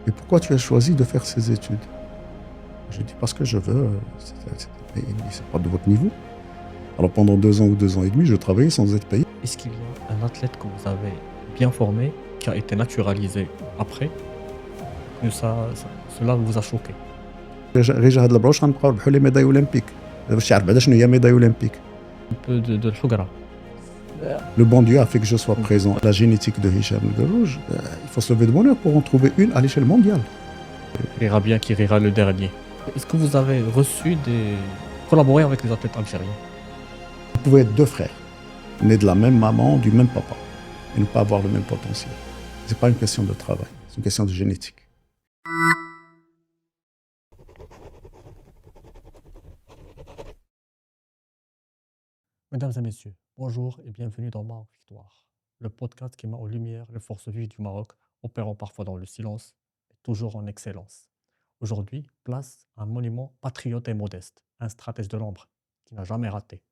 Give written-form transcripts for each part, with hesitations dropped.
Et pourquoi tu as choisi de faire ces études? J'ai dit parce que je veux, mais c'est pas de votre niveau. Alors pendant 2 ans ou 2 ans et demi, je travaillais sans être payé. Est-ce qu'il y a un athlète que vous avez bien formé, qui a été naturalisé après, que cela vous a choqué? غير هاد البروش غنبقاو نربحوا لي ميداي اولمبيك. باش تعرف بعدا شنو هي ميداي اولمبيك. Un peu de الحقرة. Le bon Dieu a fait que je sois présent. La génétique de Hicham El Guerrouj, il faut se lever de bonheur pour en trouver une à l'échelle mondiale. Rira bien qui rira le dernier. Est-ce que vous avez collaboré avec les athlètes algériens? Vous pouvez être 2 frères, nés de la même maman, du même papa, et ne pas avoir le même potentiel. C'est pas une question de travail, c'est une question de génétique. Mesdames et messieurs, bonjour et bienvenue dans Maroc Victoire, le podcast qui met en lumière les forces vives du Maroc, opérant parfois dans le silence, mais toujours en excellence. Aujourd'hui, place à un monument patriote et modeste, un stratège de l'ombre qui n'a jamais raté.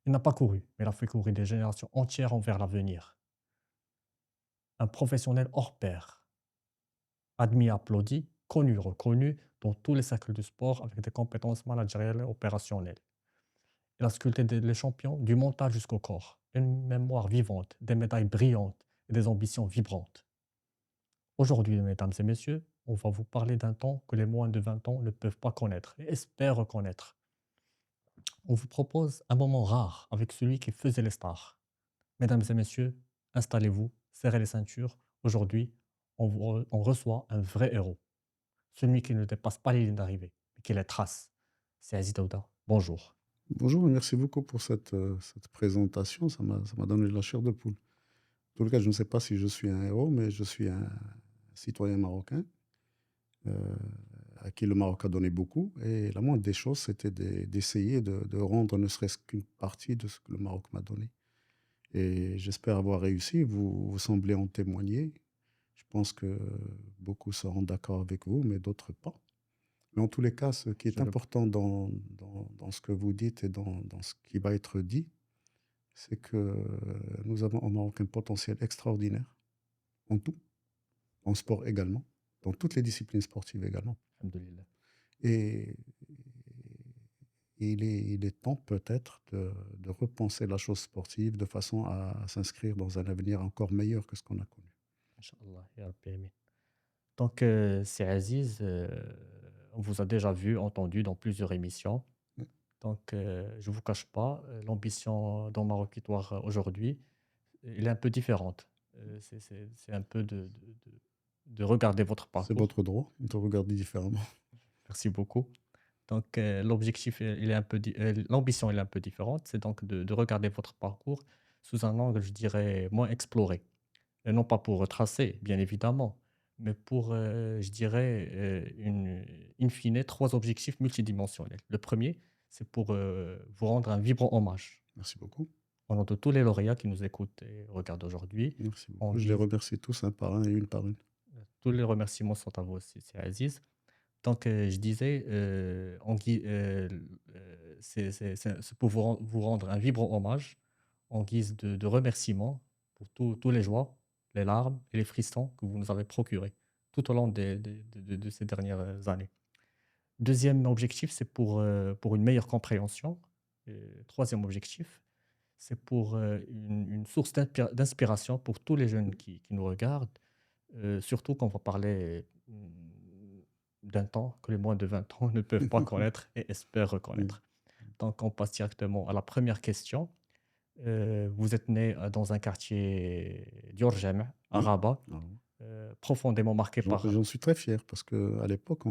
Il n'a pas couru, mais il a fait courir des générations entières envers l'avenir. Un professionnel hors pair, admis, applaudi, connu, reconnu dans tous les cercles du sport avec des compétences managériales et opérationnelles. Il a sculpté les champions du mental jusqu'au corps, une mémoire vivante, des médailles brillantes et des ambitions vibrantes. Aujourd'hui, mesdames et messieurs, on va vous parler d'un temps que les moins de 20 ans ne peuvent pas connaître et espèrent reconnaître. On vous propose un moment rare avec celui qui faisait les stars. Mesdames et messieurs, installez-vous, serrez les ceintures. Aujourd'hui, on reçoit un vrai héros. Celui qui ne dépasse pas les lignes d'arrivée, mais qui les trace. C'est Aziz Daouda. Bonjour. Bonjour et merci beaucoup pour cette présentation, ça m'a donné de la chair de poule. En tout cas, je ne sais pas si je suis un héros, mais je suis un citoyen marocain euh, à qui le Maroc a donné beaucoup. Et la moindre des choses, c'était d'essayer de rendre ne serait-ce qu'une partie de ce que le Maroc m'a donné. Et j'espère avoir réussi. Vous semblez en témoigner. Je pense que beaucoup seront d'accord avec vous, mais d'autres pas. Mais en tous les cas, ce qui est Je le... important dans ce que vous dites et dans ce qui va être dit, c'est que nous avons au Maroc un potentiel extraordinaire en tout, en sport également, dans toutes les disciplines sportives également. Alhamdoulilah. Et il est temps peut-être de repenser la chose sportive de façon à s'inscrire dans un avenir encore meilleur que ce qu'on a connu. Inch'Allah, ya Rabbi, amin. Donc, c'est Aziz. On vous a déjà vu, entendu dans plusieurs émissions. Donc, je ne vous cache pas, l'ambition dans Maroc Victoire aujourd'hui, elle est un peu différente. C'est un peu de regarder votre C'est parcours. votre droit de regarder différemment. Merci beaucoup. Donc, l'objectif, il est un peu, l'ambition, elle est un peu différente. C'est donc de regarder votre parcours sous un angle, je dirais, moins exploré. Et non pas pour retracer, bien évidemment, mais pour, je dirais, in fine, trois objectifs multidimensionnels. Le premier, c'est pour vous rendre un vibrant hommage. Merci beaucoup. Au nom de tous les lauréats qui nous écoutent et regardent aujourd'hui, Merci on beaucoup. Je les guise, remercie tous un par un et une par une. tous les remerciements sont à vous aussi, c'est Aziz. Donc, je disais, c'est pour vous rendre un vibrant hommage en guise de remerciement pour tous les joies, les larmes et les frissons que vous nous avez procurés tout au long de ces dernières années. Deuxième objectif, c'est pour une meilleure compréhension. Troisième objectif, c'est pour une source d'inspiration pour tous les jeunes qui nous regardent, surtout quand on va parler d'un temps que les moins de 20 ans ne peuvent pas connaître et espèrent Mm. reconnaître. Donc, on passe directement à la première question. Vous êtes né dans un quartier d'Urgem, à Oui. Rabat, Alors, profondément marqué par... j'en suis très fier parce qu'à l'époque,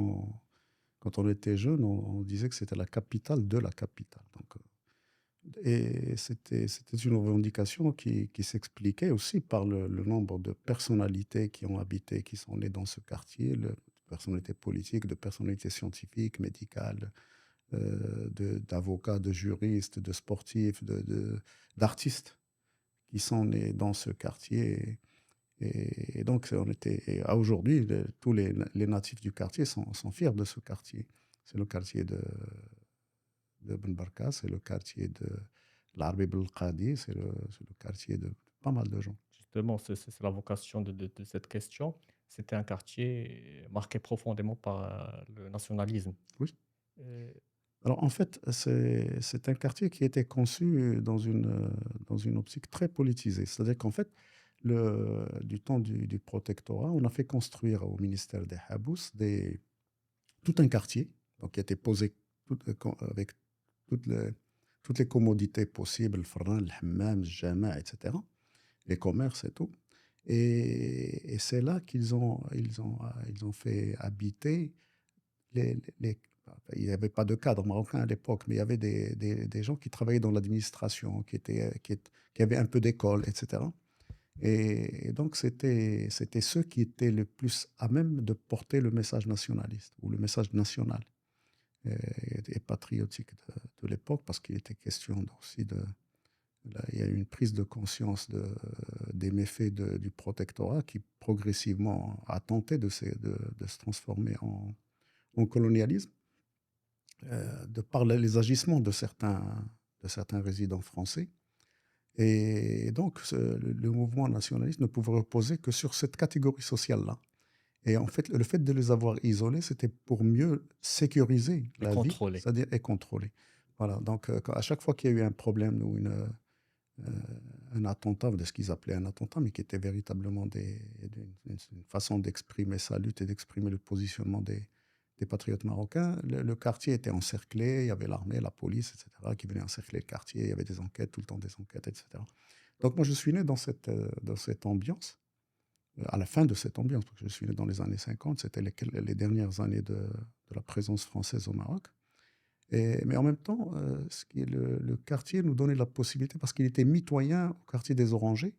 quand on était jeune, on disait que c'était la capitale de la capitale. Donc, et c'était une revendication qui s'expliquait aussi par le nombre de personnalités qui ont habité, qui sont nées dans ce quartier, de personnalités politiques, de personnalités scientifiques, médicales, d'avocats, de juristes, de sportifs, d'artistes qui sont nés dans ce quartier. Et donc, et à aujourd'hui, tous les natifs du quartier sont fiers de ce quartier. C'est le quartier de Ben Barka, c'est le quartier de l'Arbi Belkadi, c'est le quartier de pas mal de gens. Justement, c'est la vocation de cette question. c'était un quartier marqué profondément par, le nationalisme. Oui. Heu, Alors en fait, c'est un quartier qui était conçu dans une optique très politisée. C'est-à-dire qu'en fait, du temps du protectorat, on a fait construire au ministère des Habous tout un quartier, donc qui était posé avec toutes les, toutes les commodités possibles, le frein, le hammam, le jama, etc., les commerces et tout. Et c'est là ils ont fait habiter enfin, il n'y avait pas de cadre marocain à l'époque, mais il y avait des gens qui travaillaient dans l'administration, qui avaient un peu d'école, etc. Et donc, c'était ceux qui étaient le plus à même de porter le message nationaliste ou le message national et patriotique de l'époque, parce qu'il était question aussi il y a eu une prise de conscience des méfaits du protectorat qui progressivement a tenté de se transformer en colonialisme de par les agissements de certains résidents français. Et donc, le mouvement nationaliste ne pouvait reposer que sur cette catégorie sociale-là. Et en fait, le fait de les avoir isolés, c'était pour mieux sécuriser et la ville, contrôlé. c'est-à-dire et contrôler. Voilà, donc à chaque fois qu'il y a eu un problème ou un attentat, de ce qu'ils appelaient un attentat, mais qui était véritablement une façon d'exprimer sa lutte et d'exprimer le positionnement des patriotes marocains, le quartier était encerclé, il y avait l'armée, la police, etc., qui venaient encercler le quartier, il y avait des enquêtes, tout le temps des enquêtes, etc. Donc moi, je suis né dans cette ambiance, à la fin de cette ambiance, parce que je suis né dans les années 50, c'était les dernières années de la présence française au Maroc. Mais en même temps, le quartier nous donnait la possibilité, parce qu'il était mitoyen au quartier des Orangers,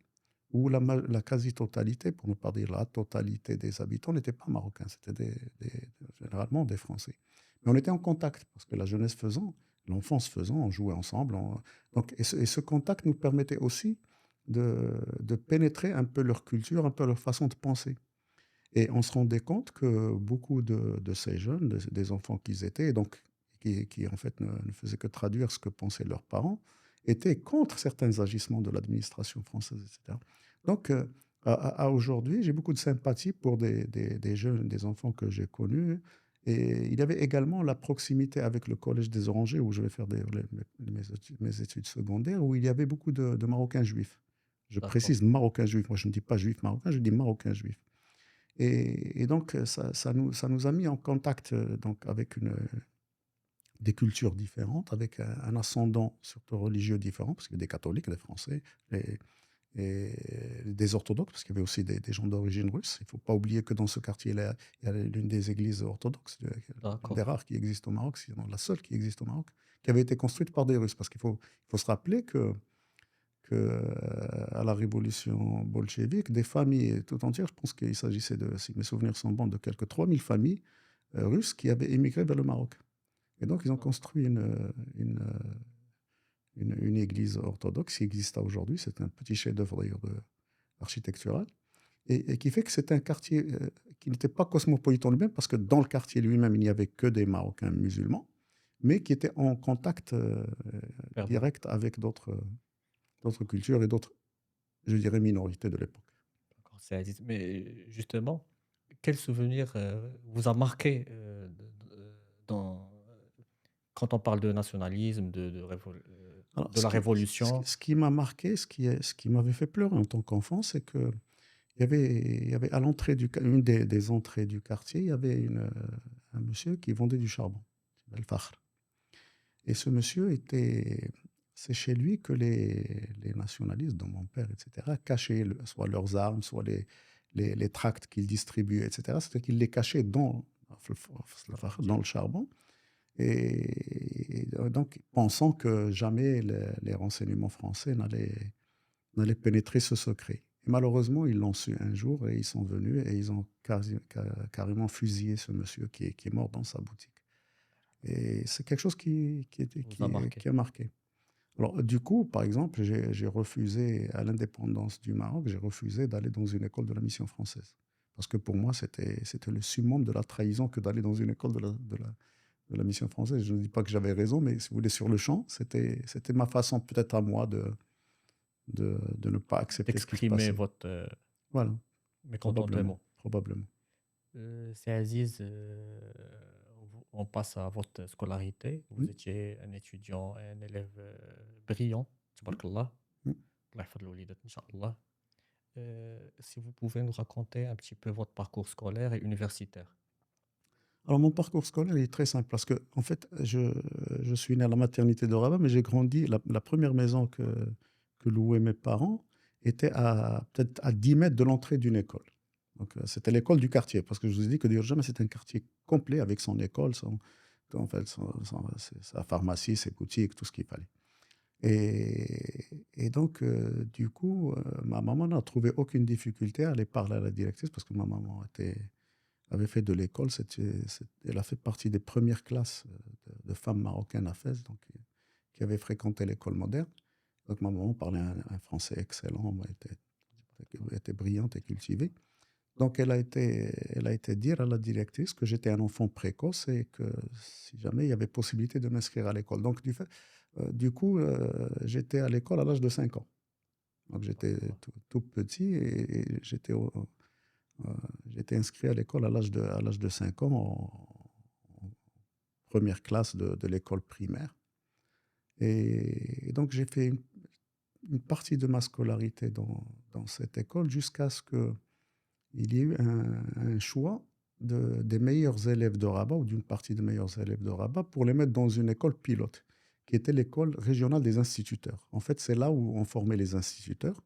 où la quasi-totalité, pour ne pas dire la totalité des habitants, n'étaient pas marocains, c'était généralement des Français. Mais on était en contact, parce que la jeunesse faisant, l'enfance faisant, on jouait ensemble. Donc, et ce contact nous permettait aussi de pénétrer un peu leur culture, un peu leur façon de penser. Et on se rendait compte que beaucoup de ces jeunes, des enfants qu'ils étaient, et donc qui en fait ne faisaient que traduire ce que pensaient leurs parents, étaient contre certains agissements de l'administration française, etc. Donc, à aujourd'hui, j'ai beaucoup de sympathie pour des jeunes, des enfants que j'ai connus. Et il y avait également la proximité avec le Collège des Orangers, où je vais faire mes études secondaires, où il y avait beaucoup de Marocains juifs. Je D'accord. précise Marocains juifs. Moi, je ne dis pas juifs marocains, je dis Marocains juifs. Et donc, ça nous a mis en contact donc, avec des cultures différentes, avec un ascendant surtout religieux différent, parce qu'il y avait des catholiques, des Français, et, et des orthodoxes, parce qu'il y avait aussi des gens d'origine russe. Il ne faut pas oublier que dans ce quartier-là, il y a l'une des églises orthodoxes, l'une des D'accord. rares qui existent au Maroc, sinon la seule qui existe au Maroc, qui avait été construite par des Russes. Parce qu'il faut se rappeler à la révolution bolchevique, des familles tout entières, je pense qu'il s'agissait si mes souvenirs sont bons, de quelques 3000 familles russes qui avaient émigré vers le Maroc. Et donc, ils ont construit une église orthodoxe qui existe aujourd'hui. C'est un petit chef-d'œuvre d'ailleurs architectural. Et qui fait que c'est un quartier qui n'était pas cosmopolite en lui-même, parce que dans le quartier lui-même, il n'y avait que des Marocains musulmans, mais qui étaient en contact Permanent. direct avec d'autres cultures et d'autres, je dirais, minorités de l'époque. D'accord, c'est Aziz. Mais justement, quel souvenir, vous a marqué, dans quand on parle de nationalisme, Alors, de la révolution? ce qui m'a marqué, ce qui m'avait fait pleurer en tant qu'enfant, c'est que il y avait à l'entrée une des entrées du quartier, il y avait un monsieur qui vendait du charbon, El Fakhr. Et ce monsieur c'est chez lui que les nationalistes, dont mon père, etc., cachaient soit leurs armes, soit les tracts qu'ils distribuaient, etc. C'était qu'ils les cachaient dans le charbon. Et donc, pensant que jamais les renseignements français n'allaient pénétrer ce secret. Et malheureusement, ils l'ont su un jour et ils sont venus et ils ont carrément fusillé ce monsieur qui est mort dans sa boutique. Et c'est quelque chose Vous a marqué? qui a marqué. Alors, du coup, par exemple, j'ai refusé, à l'indépendance du Maroc, j'ai refusé d'aller dans une école de la mission française. Parce que pour moi, c'était le summum de la trahison que d'aller dans une école de la mission française. Je ne dis pas que j'avais raison, mais si vous voulez, sur le champ, c'était ma façon peut-être à moi de ne pas accepter ce qui se D'exprimer passait. votre, Voilà, probablement. mécontentement. probablement. C'est Aziz, on passe à votre scolarité. Mmh, Vous étiez un étudiant, un élève brillant, mmh, tabarakallah. mmh. Allah يحفظ الوليدات, Inch'Allah. Si vous pouvez nous raconter un petit peu votre parcours scolaire et universitaire. Alors mon parcours scolaire, il est très simple parce que en fait, je suis né à la maternité de Rabat, mais j'ai grandi la 1re maison que louaient mes parents était à peut-être à 10 mètres de l'entrée d'une école. Donc, c'était l'école du quartier parce que je vous ai dit que Diourbel, c'est un quartier complet avec son école, en fait, sa pharmacie, ses boutiques, tout ce qu'il fallait. Et donc, du coup, ma maman n'a trouvé aucune difficulté à aller parler à la directrice parce que ma maman avait fait de l'école. Elle a fait partie des premières classes de femmes marocaines à Fès, donc, qui avaient fréquenté l'école moderne. Donc ma maman parlait un français excellent, était brillante et cultivée. Donc elle a été dire à la directrice que j'étais un enfant précoce et que si jamais il y avait possibilité de m'inscrire à l'école. Donc du coup, j'étais à l'école à l'âge de 5 ans. Donc j'étais Tabarakallah. tout petit et j'étais inscrit à l'école à l'âge de 5 ans en première classe de l'école primaire. Et donc j'ai fait une partie de ma scolarité dans cette école jusqu'à ce qu'il y ait eu un choix des meilleurs élèves de Rabat ou d'une partie des meilleurs élèves de Rabat pour les mettre dans une école pilote, qui était l'école régionale des instituteurs. En fait, c'est là où on formait les instituteurs.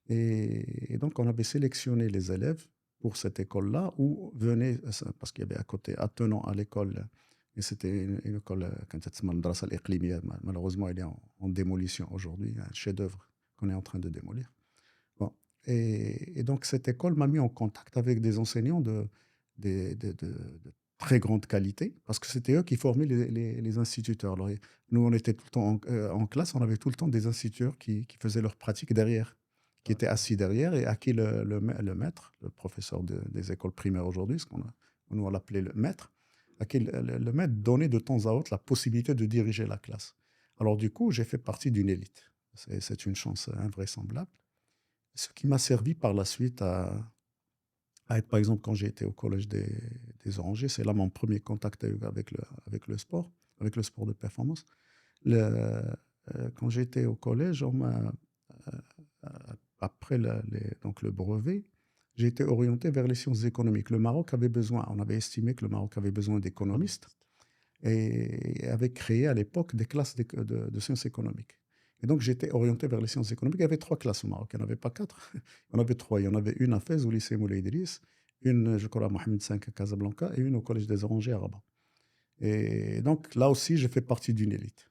Et donc, on avait sélectionné les élèves pour cette école-là, où venaient, parce qu'il y avait à côté, attenant à l'école, et c'était une école, quand تسمى المدرسة الإقليمية, malheureusement, elle est en démolition aujourd'hui, un chef-d'œuvre qu'on est en train de démolir. Bon. Et donc, cette école m'a mis en contact avec des enseignants de très grande qualité, parce que c'était eux qui formaient les instituteurs. Alors, nous, on était tout le temps en classe, on avait tout le temps des instituteurs qui faisaient leurs pratiques derrière, qui étaient D'accord. assis derrière et à qui le maître, le professeur des écoles primaires aujourd'hui, nous on l'appelait le maître, à qui le maître donnait de temps à autre la possibilité de diriger la classe. Alors du coup, j'ai fait partie d'une élite. C'est une chance invraisemblable. Ce qui m'a servi par la suite à être, par exemple, quand j'ai été au collège des Orangers, c'est là mon premier contact avec le sport, avec le sport de performance. Quand j'étais au collège, euh, après donc le brevet, j'ai été orienté vers les sciences économiques. Le Maroc avait besoin, on avait estimé que le Maroc avait besoin d'économistes Économiste. et avait créé à l'époque des classes de sciences économiques. Et donc j'étais orienté vers les sciences économiques. Il y avait 3 classes au Maroc, il n'y en avait pas 4. Il y en avait 3. Il y en avait une à Fès, au lycée Moulay Idriss, une, je crois, à Mohamed V à Casablanca et une au Collège des Orangers à Rabat. Et donc là aussi, j'ai fait partie d'une élite.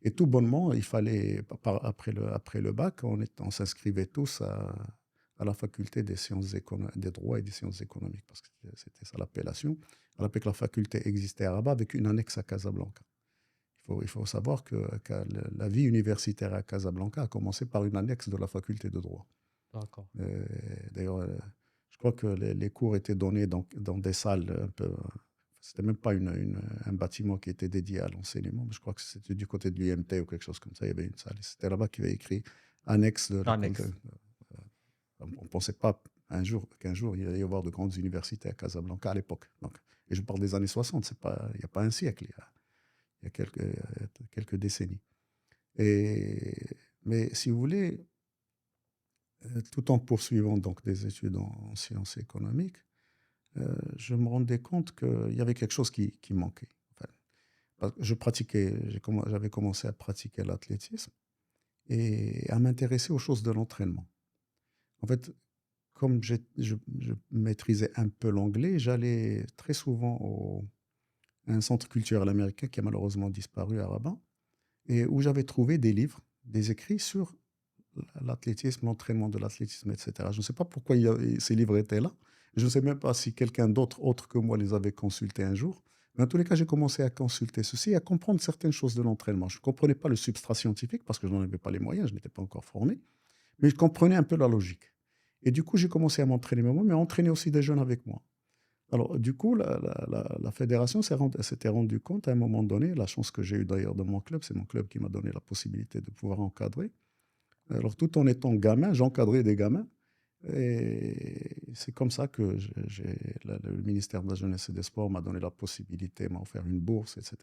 Et tout bonnement, il fallait, après le bac, on s'inscrivait tous à la faculté des droits et des sciences économiques, parce que c'était ça l'appellation. On rappelait que la faculté existait à Rabat avec une annexe à Casablanca. Il faut savoir que la vie universitaire à Casablanca a commencé par une annexe de la faculté de droit. D'accord. D'ailleurs, je crois que les cours étaient donnés dans des salles un peu. C'était même pas un bâtiment qui était dédié à l'enseignement, mais je crois que c'était du côté de l'UMT ou quelque chose comme ça. Il y avait une salle. C'était là-bas qu'il y avait écrit annexe de l'école de. Annexe. On ne pensait pas qu'un jour il allait y avoir de grandes universités à Casablanca à l'époque. Donc, et je parle des années 60, il n'y a pas un siècle, il y a quelques décennies. Mais si vous voulez, tout en poursuivant donc des études en sciences économiques, je me rendais compte qu'il y avait quelque chose qui manquait. Enfin, j'avais commencé à pratiquer l'athlétisme et à m'intéresser aux choses de l'entraînement. En fait, comme je maîtrisais un peu l'anglais, j'allais très souvent à un centre culturel américain qui a malheureusement disparu à Rabat, et où j'avais trouvé des livres, des écrits sur l'athlétisme, l'entraînement de l'athlétisme, etc. Je ne sais pas pourquoi ces livres étaient là. Je ne sais même pas si quelqu'un d'autre, autre que moi, les avait consultés un jour. Mais en tous les cas, j'ai commencé à consulter ceci et à comprendre certaines choses de l'entraînement. Je ne comprenais pas le substrat scientifique parce que je n'en avais pas les moyens, je n'étais pas encore formé, mais je comprenais un peu la logique. Et du coup, j'ai commencé à m'entraîner moi, mais à entraîner aussi des jeunes avec moi. Alors, du coup, la fédération s'était rendue compte à un moment donné, la chance que j'ai eue d'ailleurs de mon club, c'est mon club qui m'a donné la possibilité de pouvoir encadrer. Alors, tout en étant gamin, j'encadrais des gamins. Et c'est comme ça que le ministère de la Jeunesse et des Sports m'a donné la possibilité, m'a offert une bourse, etc.,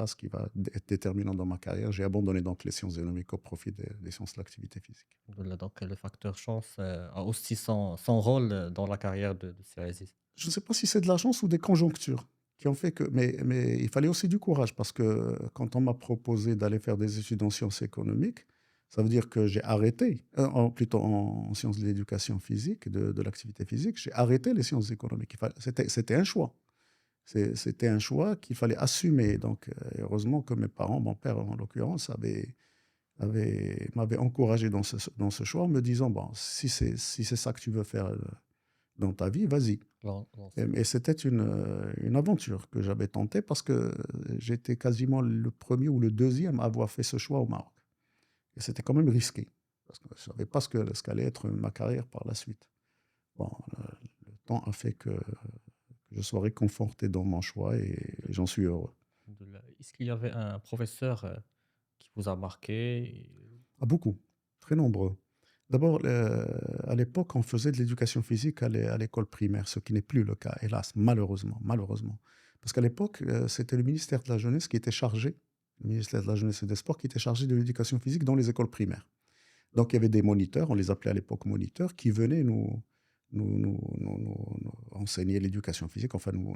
ce qui va être déterminant dans ma carrière. J'ai abandonné donc les sciences économiques au profit des sciences de l'activité physique. Alhamdoulilah, donc le facteur chance a aussi son rôle dans la carrière de Sir Aziz. Je ne sais pas si c'est de la chance ou des conjonctures qui ont fait que. Mais il fallait aussi du courage parce que quand on m'a proposé d'aller faire des études en sciences économiques, ça veut dire que j'ai arrêté, plutôt en sciences de l'éducation physique, de l'activité physique, j'ai arrêté les sciences économiques. C'était un choix. C'était un choix qu'il fallait assumer. Donc, heureusement que mes parents, mon père en l'occurrence, m'avait encouragé dans ce choix en me disant, bon, si c'est ça que tu veux faire dans ta vie, vas-y. Et L'enseignement. c'était une aventure que j'avais tentée parce que j'étais quasiment le premier ou le deuxième à avoir fait ce choix au Maroc. Et c'était quand même risqué parce que je ne savais pas ce qu'allait être ma carrière par la suite. Bon, le temps a fait que je sois réconforté dans mon choix et j'en suis heureux. Alhamdoulilah. Est-ce qu'il y avait un professeur qui vous a marqué? Ah, beaucoup, très nombreux. D'abord, à l'époque, on faisait de l'éducation physique à l'école primaire, ce qui n'est plus le cas, hélas, malheureusement, malheureusement. Parce qu'à l'époque, c'était le ministère de la Jeunesse qui était chargé, le ministère de la Jeunesse et des Sports, qui était chargé de l'éducation physique dans les écoles primaires. Donc, il y avait des moniteurs, on les appelait à l'époque moniteurs, qui venaient nous enseigner l'éducation physique, enfin nous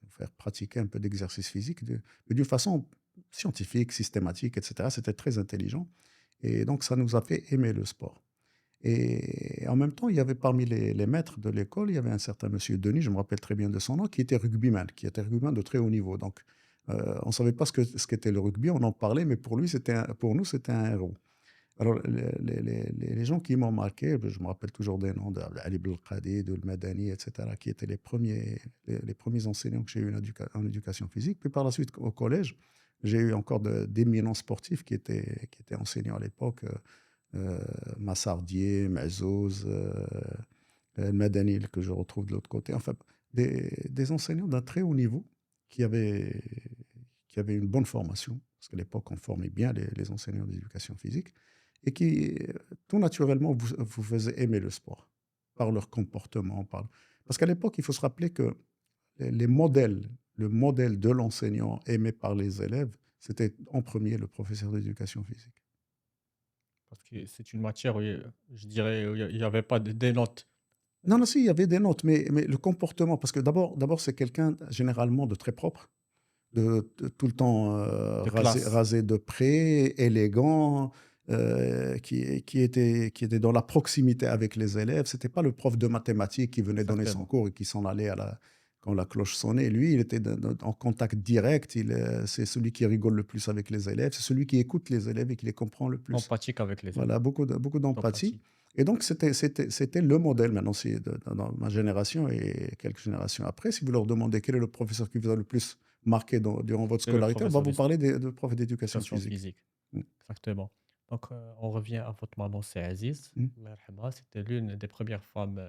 faire pratiquer un peu d'exercice physique, mais d'une façon scientifique, systématique, etc. C'était très intelligent. Et donc, ça nous a fait aimer le sport. Et en même temps, il y avait parmi les maîtres de l'école, il y avait un certain monsieur Denis, je me rappelle très bien de son nom, qui était rugbyman de très haut niveau. Donc, on ne savait pas ce qu'était le rugby, on en parlait, mais pour nous, c'était un héros. Alors, les gens qui m'ont marqué, ben, je me rappelle toujours des noms d'Ali Belkadi, de Madani, etc., qui étaient les premiers enseignants que j'ai eu en éducation physique. Puis par la suite, au collège, j'ai eu encore d'éminents sportifs qui étaient enseignants à l'époque. Massardier, Mazouz, Madani, que je retrouve de l'autre côté. Enfin, des enseignants d'un très haut niveau qui avaient, qui avaient une bonne formation, parce qu'à l'époque, on formait bien les enseignants d'éducation physique, et qui, tout naturellement, vous faisaient aimer le sport par leur comportement. Parce qu'à l'époque, il faut se rappeler que les modèles, le modèle de l'enseignant aimé par les élèves, c'était en premier le professeur d'éducation physique. Parce que c'est une matière où je dirais, où il y avait pas des notes Non, non, si, il y avait des notes, mais le comportement, parce que d'abord, c'est quelqu'un généralement de très propre, de tout le temps de rasé, classe, rasé de près, élégant, qui était dans la proximité avec les élèves. C'était pas le prof de mathématiques qui venait donner son exactement. cours et qui s'en allait quand la cloche sonnait. Lui, il était en contact direct. C'est celui qui rigole le plus avec les élèves. C'est celui qui écoute les élèves et qui les comprend le plus. Empathique avec les élèves, Voilà, beaucoup d'empathie. d'empathie. Et donc, c'était le modèle. Maintenant, dans ma génération et quelques générations après, si vous leur demandez quel est le professeur qui vous a le plus marqué durant votre C'est le scolarité, on va professeur vous parler de profs d'éducation d'éducation physique. physique. Mm. Exactement. Donc, on revient à votre maman, c'est Aziz. Mm. Allah yarhamha. C'était l'une des premières femmes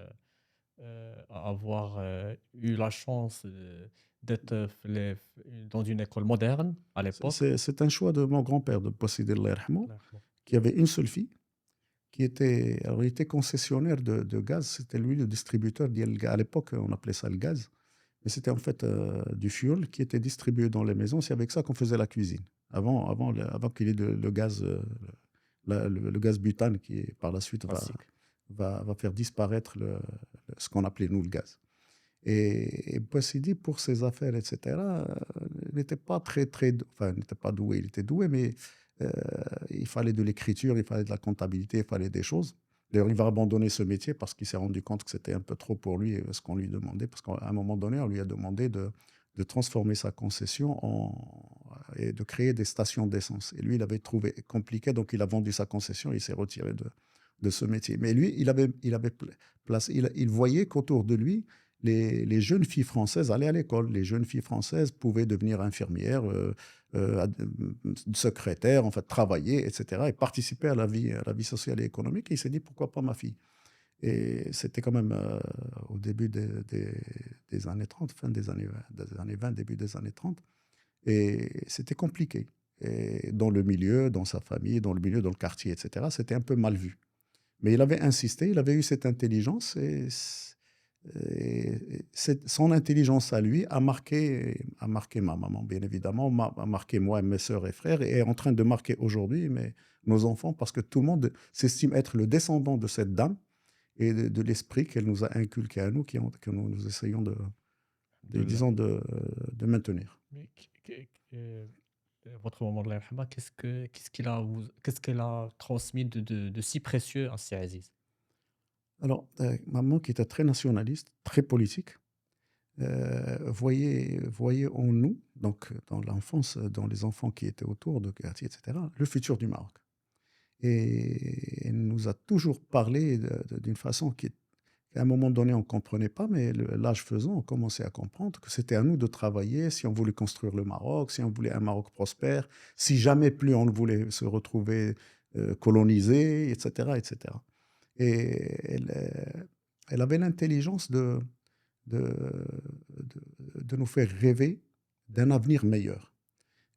à avoir eu la chance d'être dans une école moderne à l'époque. C'est un choix de mon grand-père, de posséder l'Erhamo, Allah yarhamha. qui avait une seule fille, alors il était concessionnaire de gaz. C'était lui le distributeur. À l'époque, on appelait ça le gaz. Mais c'était en fait du fioul qui était distribué dans les maisons. C'est avec ça qu'on faisait la cuisine. Avant qu'il y ait le gaz, le gaz butane qui, par la suite, Classique. va faire disparaître ce qu'on appelait, nous, le gaz. Et Boissidi, pour ses affaires, etc., n'était pas enfin, il n'était pas doué. Il était doué, mais euh, il fallait de l'écriture, il fallait de la comptabilité, il fallait des choses. D'ailleurs, il va abandonner ce métier parce qu'il s'est rendu compte que c'était un peu trop pour lui ce qu'on lui demandait. Parce qu'à un moment donné, on lui a demandé de transformer sa concession et de créer des stations d'essence. Et lui, il avait trouvé compliqué, donc il a vendu sa concession et il s'est retiré de ce métier. Mais lui, il avait placé, il voyait qu'autour de lui, les jeunes filles françaises allaient à l'école. Les jeunes filles françaises pouvaient devenir infirmières, secrétaires, en fait, travailler, etc., et participer à la vie sociale et économique. Et il s'est dit, pourquoi pas ma fille? Et c'était quand même au début des années 30, fin des années 20, début des années 30. Et c'était compliqué. Et dans le milieu, dans sa famille, dans le milieu, dans le quartier, etc., c'était un peu mal vu. Mais il avait insisté, il avait eu cette intelligence son intelligence à lui a marqué ma maman, bien évidemment, a marqué moi, mes sœurs et frères, et est en train de marquer aujourd'hui nos enfants, parce que tout le monde s'estime être le descendant de cette dame et de l'esprit qu'elle nous a inculqué à nous, que nous essayons Alhamdoulilah. disons, de maintenir. Mais votre maman, Allah yarhamha, qu'est-ce qu'elle a transmis de si précieux à si Aziz? Alors, maman, qui était très nationaliste, très politique, voyait en nous, donc dans l'enfance, dans les enfants qui étaient autour de quartier, etc., le futur du Maroc. Et elle nous a toujours parlé d'une façon qu'à un moment donné, on ne comprenait pas, mais l'âge faisant, on commençait à comprendre que c'était à nous de travailler si on voulait construire le Maroc, si on voulait un Maroc prospère, si jamais plus on voulait se retrouver colonisé, etc., etc. Et elle avait l'intelligence de, de nous faire rêver d'un avenir meilleur,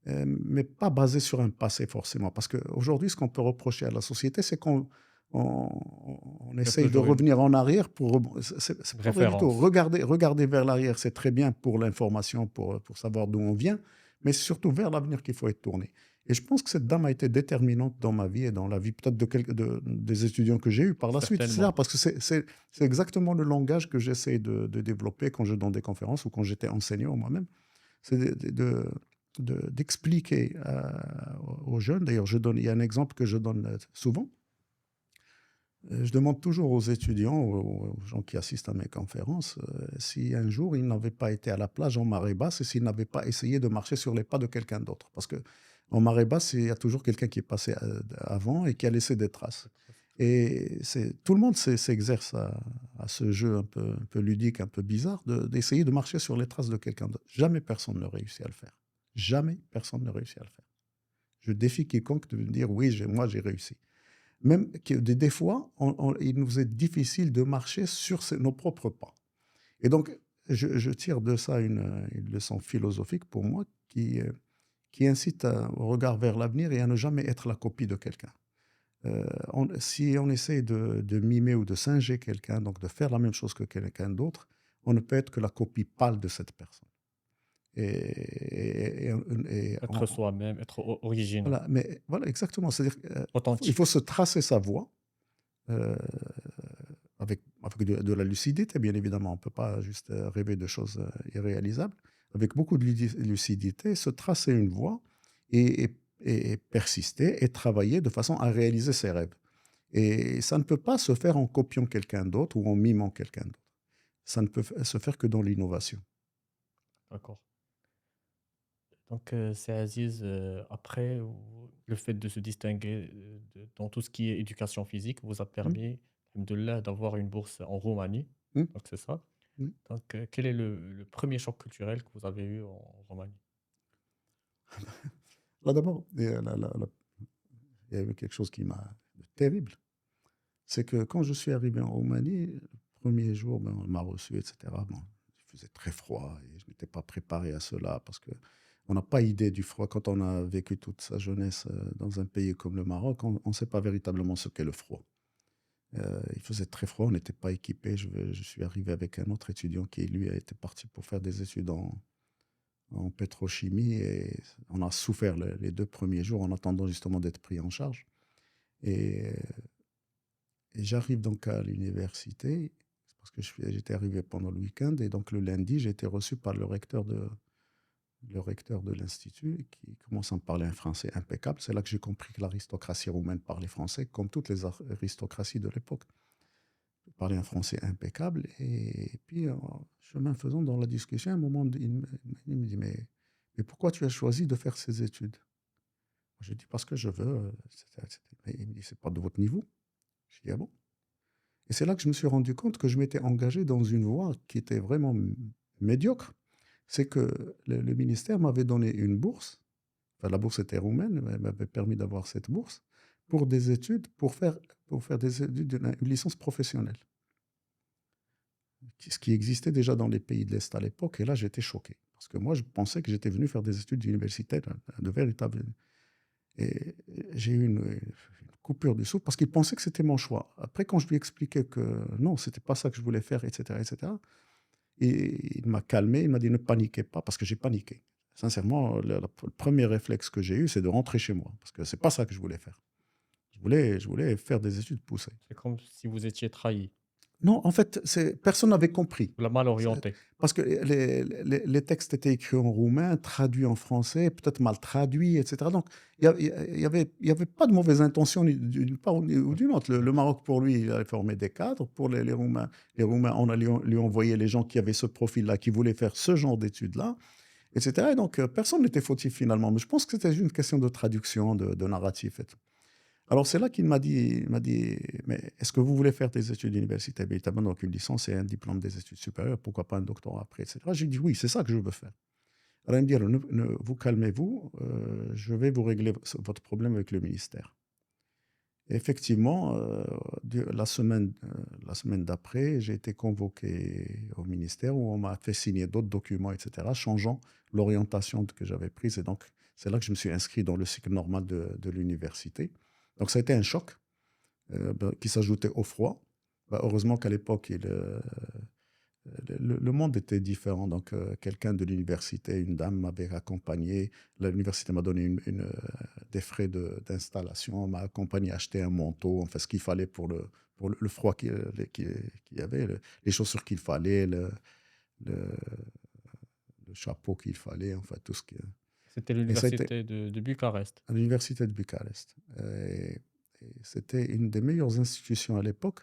mais pas basé sur un passé forcément. Parce qu'aujourd'hui, ce qu'on peut reprocher à la société, c'est qu'on Il y a essaye de toujours une revenir en arrière pour... C'est pas vrai du tout. référence. Regarder vers l'arrière, c'est très bien pour l'information, pour savoir d'où on vient, mais c'est surtout vers l'avenir qu'il faut être tourné. Et je pense que cette dame a été déterminante dans ma vie et dans la vie peut-être des étudiants que j'ai eus par la suite. C'est ça, Certainement. parce que c'est exactement le langage que j'essaie de développer quand je donne des conférences ou quand j'étais enseignant moi-même. C'est d'expliquer aux jeunes. D'ailleurs, il y a un exemple que je donne souvent. Je demande toujours aux étudiants, aux gens qui assistent à mes conférences, si un jour ils n'avaient pas été à la plage en marée basse et s'ils n'avaient pas essayé de marcher sur les pas de quelqu'un d'autre. Parce qu'en marée basse, il y a toujours quelqu'un qui est passé avant et qui a laissé des traces. Et tout le monde s'exerce à ce jeu un peu ludique, un peu bizarre, d'essayer de marcher sur les traces de quelqu'un d'autre. Jamais personne ne réussit à le faire. Jamais personne ne réussit à le faire. Je défie quiconque de me dire oui, moi j'ai réussi. Même que des fois, il nous est difficile de marcher sur nos propres pas. Et donc, je tire de ça une leçon philosophique pour moi qui incite au regard vers l'avenir et à ne jamais être la copie de quelqu'un. Si on essaie de mimer ou de singer quelqu'un, donc de faire la même chose que quelqu'un d'autre, on ne peut être que la copie pâle de cette personne. Et, et- Être soi-même, être original, voilà, mais voilà, exactement. C'est-à-dire qu'il faut authentique. se tracer sa voie euh, avec de la lucidité, bien évidemment. On ne peut pas juste rêver de choses irréalisables. Avec beaucoup de lucidité, se tracer une voie et, et- et persister et travailler de façon à réaliser ses rêves. Et ça ne peut pas se faire en copiant quelqu'un d'autre ou en mimant quelqu'un d'autre. Ça ne peut se faire que dans l'innovation. D'accord. Donc, c'est Aziz, après, le fait de se distinguer dans tout ce qui est éducation physique vous a Mm, permis, alhamdoulilah, d'avoir une bourse en Roumanie. mm, Donc, c'est ça. mm. Donc, quel est le premier choc culturel que vous avez eu en Roumanie? Là d'abord, il y avait quelque chose qui m'a terrible. C'est que quand je suis arrivé en Roumanie, le premier jour, ben, on m'a reçu, etc. Bon, il faisait très froid et je n'étais pas préparé à cela parce que on n'a pas idée du froid. Quand on a vécu toute sa jeunesse dans un pays comme le Maroc, on ne sait pas véritablement ce qu'est le froid. Il faisait très froid, on n'était pas équipé. Je suis arrivé avec un autre étudiant qui, lui, a été parti pour faire des études en pétrochimie et on a souffert les 2 premiers jours en attendant justement d'être pris en charge. Et Et j'arrive donc à l'université, parce que j'étais arrivé pendant le week-end, et donc le lundi, j'ai été reçu par le recteur de l'institut, qui commence à me parler un français impeccable. C'est là que j'ai compris que l'aristocratie roumaine parlait français, comme toutes les aristocraties de l'époque. Il parlait un français impeccable, et puis, chemin faisant, dans la discussion, à un moment, il me dit, mais pourquoi tu as choisi de faire ces études? J'ai dit, parce que je veux. Il me dit, c'est pas de votre niveau. J'ai dit, ah bon? Et c'est là que je me suis rendu compte que je m'étais engagé dans une voie qui était vraiment médiocre. C'est que le ministère m'avait donné une bourse, enfin la bourse était roumaine, mais elle m'avait permis d'avoir cette bourse, pour des études, pour faire des études une licence professionnelle, ce qui existait déjà dans les pays de l'Est à l'époque. Et là, j'étais choqué. Parce que moi, je pensais que j'étais venu faire des études universitaires, de véritables. Et j'ai eu une coupure du souffle parce qu'il pensait que c'était mon choix. Après, quand je lui expliquais que non, c'était pas ça que je voulais faire, et cetera, et il m'a calmé, il m'a dit: «Ne paniquez pas», parce que j'ai paniqué. Sincèrement, le premier réflexe que j'ai eu, c'est de rentrer chez moi parce que c'est pas ça que je voulais faire. Je voulais faire des études poussées. C'est comme si vous étiez trahi, Non, en fait, personne n'avait compris. vous l'a mal C'est orienté. parce que les textes étaient écrits en roumain, traduits en français, peut-être mal traduits, et cetera. Donc il y avait pas de mauvaise intention ni d'une part ou d'une autre. Le Maroc, pour lui, il allait former des cadres. Pour les Roumains, on allait lui envoyer les gens qui avaient ce profil-là, qui voulaient faire ce genre d'études-là, et cetera. Et donc personne n'était fautif finalement. Mais je pense que c'était juste une question de traduction, de narratif et tout. Alors c'est là qu'il m'a dit: «Mais est-ce que vous voulez faire des études universitaires véritablement, donc une licence et un diplôme des études supérieures, pourquoi pas un doctorat après, et cetera?» J'ai dit: «Oui, c'est ça que je veux faire». Alors il me dit: «Alors vous calmez-vous, je vais vous régler votre problème avec le ministère». Et effectivement, la semaine d'après, j'ai été convoqué au ministère où on m'a fait signer d'autres documents, et cetera, changeant l'orientation que j'avais prise. Et donc c'est là que je me suis inscrit dans le cycle normal de l'université. Donc ça a été un choc qui s'ajoutait au froid. Bah, heureusement qu'à l'époque, le monde était différent. Donc, quelqu'un de l'université, une dame m'avait accompagné. L'université m'a donné des frais d'installation, m'a accompagné à acheter un manteau, enfin, ce qu'il fallait pour le froid qu'il y avait, les chaussures qu'il fallait, le- le chapeau qu'il fallait, enfin, tout ce qui. C'était Et ça a été l'université de Bucarest. à l'université de Bucarest. Et c'était une des meilleures institutions à l'époque.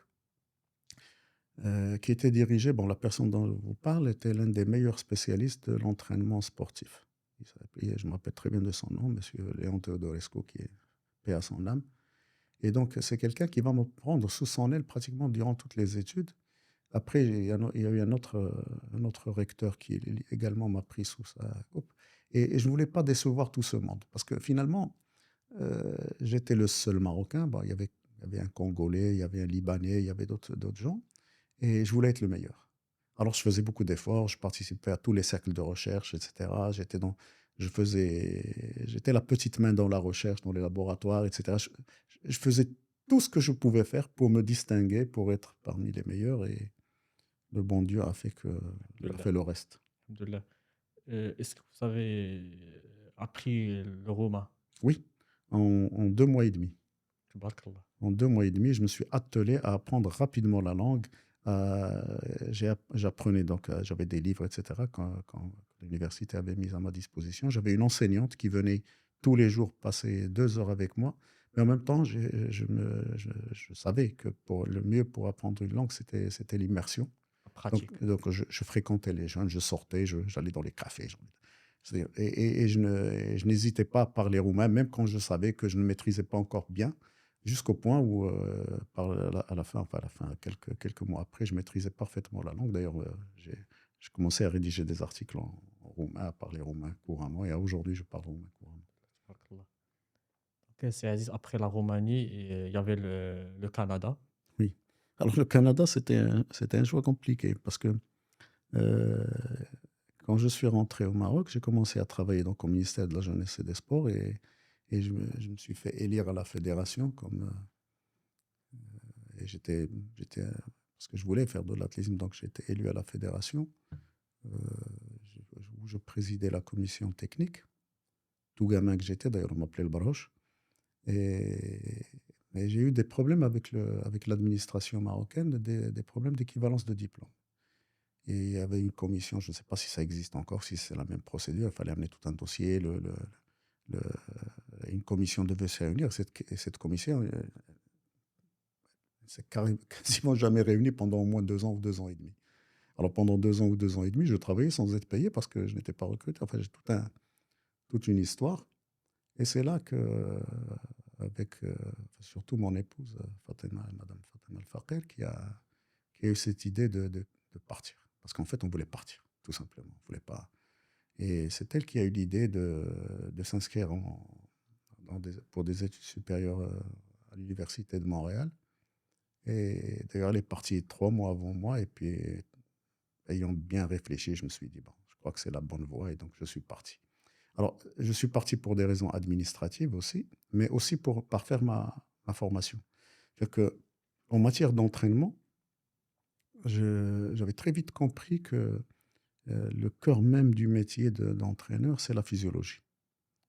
Qui était dirigé, bon, la personne dont je vous parle était l'un des meilleurs spécialistes de l'entraînement sportif. Il s'appelait, je me rappelle très bien de son nom, monsieur Léon Teodorescu, qui est paix à son âme. Et donc, c'est quelqu'un qui va me prendre sous son aile pratiquement durant toutes les études. Après, il y a eu un autre recteur qui également m'a pris sous sa coupe. Et je ne voulais pas décevoir tout ce monde, parce que finalement, j'étais le seul Marocain. Bon, il y avait un Congolais, il y avait un Libanais, il y avait d'autres gens. Et je voulais être le meilleur. Alors je faisais beaucoup d'efforts, je participais à tous les cercles de recherche, et cetera. J'étais la petite main dans la recherche, dans les laboratoires, et cetera. Je faisais tout ce que je pouvais faire pour me distinguer, pour être parmi les meilleurs. Et le bon Dieu a fait Alhamdoulilah, le reste. alhamdoulilah. Est-ce que vous avez appris le roumain? Oui, en 2 mois et demi. Tabarakallah. En 2 mois et demi, je me suis attelé à apprendre rapidement la langue. J'apprenais, donc j'avais des livres, et cetera, quand l'université avait mis à ma disposition. J'avais une enseignante qui venait tous les jours passer 2 heures avec moi. Mais en même temps, je savais que le mieux pour apprendre une langue, c'était l'immersion. La Donc, pratique. donc je fréquentais les jeunes, je sortais, j'allais dans les cafés. Et je n'hésitais pas à parler roumain, même quand je savais que je ne maîtrisais pas encore bien, jusqu'au point où, à la fin, enfin, à la fin, quelques mois après, je maîtrisais parfaitement la langue. D'ailleurs, j'ai commencé à rédiger des articles en roumain, à parler roumain couramment, et aujourd'hui, je parle roumain couramment. Tabarakallah. Ok, c'est Aziz, après la Roumanie, et il y avait le Canada. Oui. Alors, le Canada, c'était un choix compliqué parce que euh, quand je suis rentré au Maroc, j'ai commencé à travailler donc au ministère de la Jeunesse et des Sports, et je me suis fait élire à la fédération et parce que je voulais faire de l'athlétisme, donc j'ai été élu à la fédération, euh, où je présidais la commission technique. Tout gamin que j'étais, d'ailleurs, on m'appelait le Baroche. Et, mais j'ai eu des problèmes avec l'administration marocaine, des problèmes d'équivalence de diplôme. Et il y avait une commission, je ne sais pas si ça existe encore, si c'est la même procédure, il fallait amener tout un dossier, le- une commission devait se réunir. Cette commission s'est quasiment jamais réunie pendant au moins 2 ans ou 2 ans et demi. Alors pendant 2 ans ou 2 ans et demi, je travaillais sans être payé parce que je n'étais pas recruté. Enfin, j'ai toute une histoire. Et c'est là que, avec surtout mon épouse, Madame Fatima Al-Fakir, qui a eu cette idée de partir. Parce qu'en fait, on voulait partir, tout simplement. On voulait pas. Et c'est elle qui a eu l'idée de s'inscrire pour des études supérieures à l'Université de Montréal. Et d'ailleurs, elle est partie 3 mois avant moi. Et puis, ayant bien réfléchi, je me suis dit, bon, je crois que c'est la bonne voie. Et donc, je suis parti. Alors, je suis parti pour des raisons administratives aussi, mais aussi pour parfaire ma ma formation. C'est-à-dire qu'en matière d'entraînement, j'avais très vite compris que le cœur même du métier d'entraîneur, c'est la physiologie.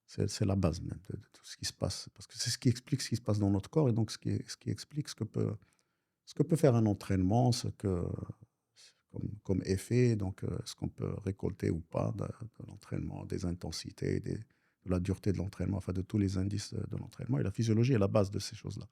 C'est la base même de tout ce qui se passe. Parce que c'est ce qui explique ce qui se passe dans notre corps et donc ce qui explique ce que peut faire un entraînement, comme effet, donc ce qu'on peut récolter ou pas de l'entraînement, des intensités, de la dureté de l'entraînement, enfin de tous les indices de l'entraînement. Et la physiologie est la base de ces choses-là.